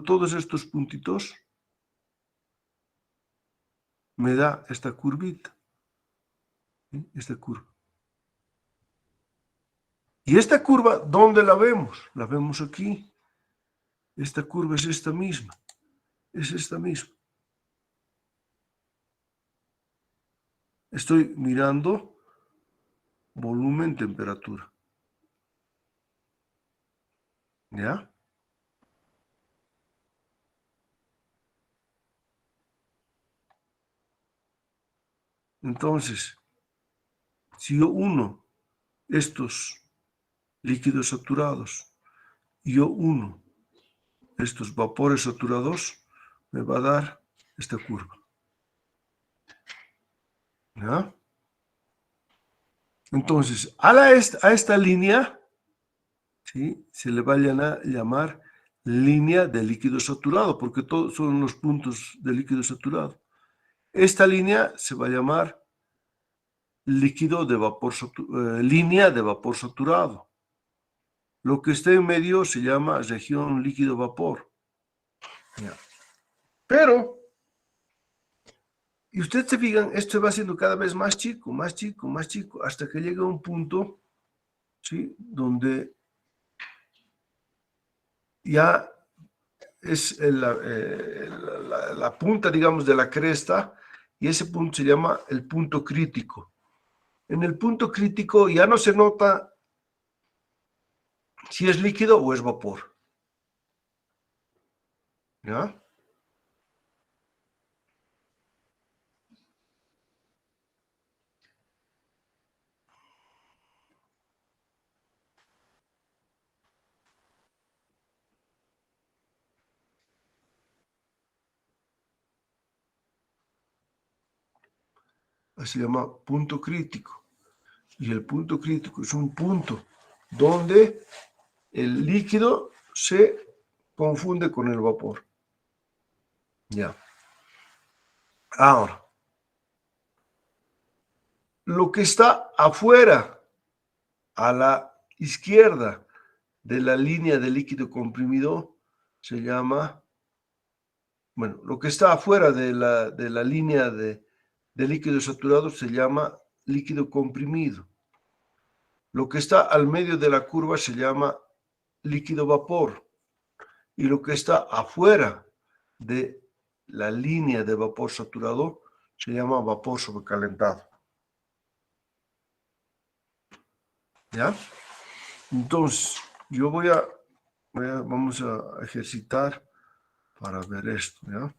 todos estos puntitos, me da esta curvita. ¿Sí? Esta curva. Y esta curva, ¿dónde la vemos? La vemos aquí. Esta curva es esta misma. Es esta misma. Estoy mirando volumen, temperatura. ¿Ya? Entonces, si yo uno estos líquidos saturados y yo uno estos vapores saturados, me va a dar esta curva. ¿Ya? Entonces, a esta línea, ¿sí?, se le va a llamar línea de líquido saturado, porque todos son los puntos de líquido saturado. Esta línea se va a llamar línea de vapor saturado. Lo que está en medio se llama región líquido-vapor. Pero, y ustedes se fijan, esto va siendo cada vez más chico, más chico, más chico, hasta que llega a un punto, ¿sí?, donde ya es la punta, digamos, de la cresta, y ese punto se llama el punto crítico. En el punto crítico ya no se nota si es líquido o es vapor. ¿Ya? Se llama punto crítico. Y el punto crítico es un punto donde el líquido se confunde con el vapor. Ya. Ahora, lo que está afuera, a la izquierda de la línea de líquido comprimido, se llama, bueno, lo que está afuera de la línea de líquido saturado se llama líquido comprimido. Lo que está al medio de la curva se llama líquido vapor. Y lo que está afuera de la línea de vapor saturado se llama vapor sobrecalentado. ¿Ya? Entonces, vamos a ejercitar para ver esto, ¿ya?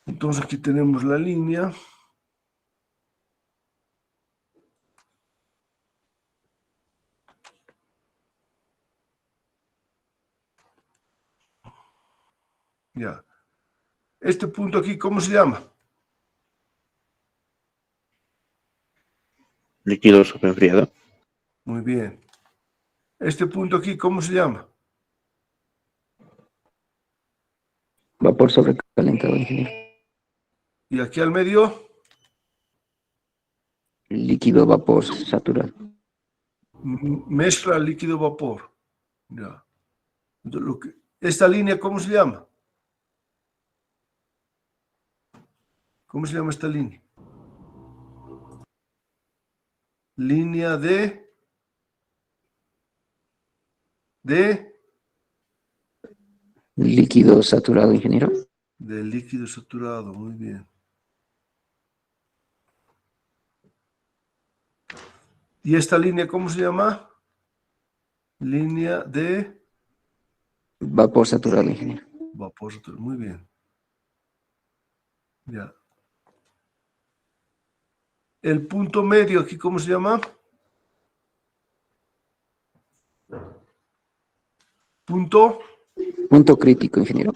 Entonces aquí tenemos la línea. Ya. Este punto aquí, ¿cómo se llama? Líquido sobreenfriado. Muy bien. Este punto aquí, ¿cómo se llama? Vapor sobrecalentado, ingeniero. Y aquí al medio, Líquido vapor saturado. mezcla líquido-vapor. Ya. Entonces, esta línea, ¿cómo se llama? ¿Cómo se llama esta línea? Línea de Líquido saturado, ingeniero. líquido saturado, muy bien. ¿Y esta línea cómo se llama? Línea de Vapor saturado, ingeniero. vapor saturado, muy bien. Ya. El punto medio aquí, ¿cómo se llama? Punto crítico, ingeniero.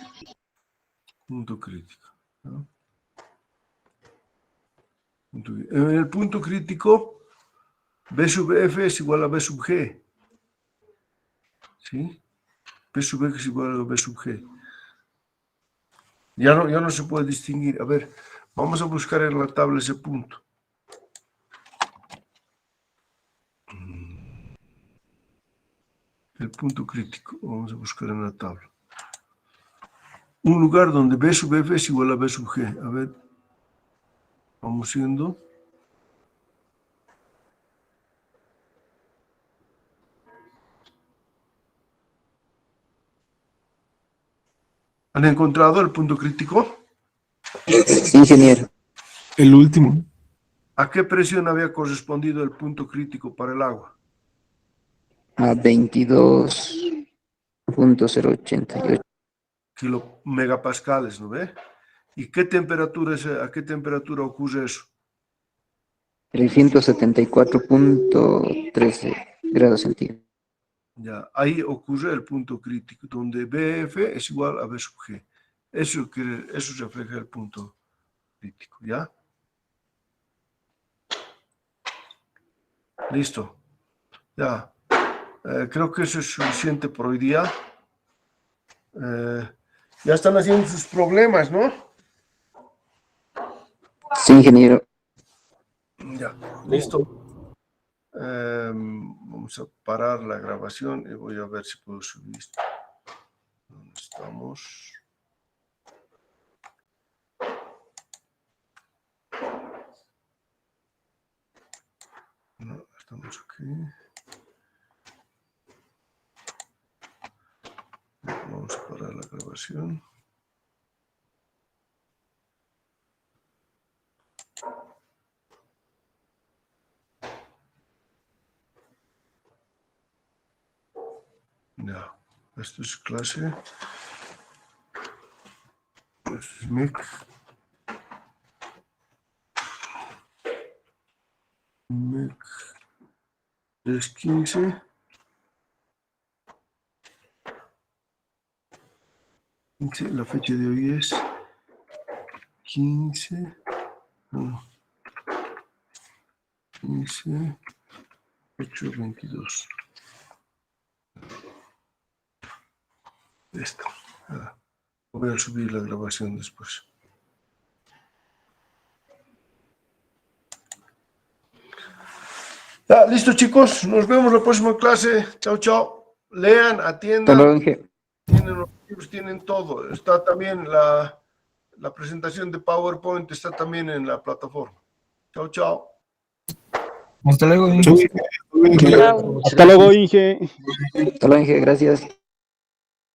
Punto crítico. ¿No? En el punto crítico, B sub F es igual a B sub G. ¿Sí? B sub F es igual a B sub G. Ya no se puede distinguir. A ver, vamos a buscar en la tabla ese punto. El punto crítico. Vamos a buscar en la tabla. Un lugar donde B sub F es igual a B sub G. A ver. Vamos siendo. ¿Han encontrado el punto crítico? Ingeniero. El último. ¿A qué presión había correspondido el punto crítico para el agua? A 22.088. Megapascales, ¿no ve? ¿Y qué temperatura a qué temperatura ocurre eso? 374.13 grados centígrados. Ya, ahí ocurre el punto crítico, donde BF es igual a B sub G. Eso refleja el punto crítico, ¿ya? Listo. Ya. Creo que eso es suficiente por hoy día. Ya están haciendo sus problemas, ¿no? Sí, ingeniero. Ya, listo. Vamos a parar la grabación y voy a ver si puedo subir esto. ¿Dónde estamos? No, estamos aquí. Vamos a parar la grabación. Ya, esto es clase. Esto es MIC. MIC 315. La fecha de hoy es 15. 8/22. Esto. Voy a subir la grabación después. Ya, listo, chicos. Nos vemos la próxima clase. Chao, chao. Lean, atiendan. Hasta luego, ingeniero. Tienen los libros, tienen todo. Está también la presentación de PowerPoint, está también en la plataforma. Chao, chao. Hasta luego. Chau. Hasta luego, Inge. Hasta luego, ingeniero. Gracias.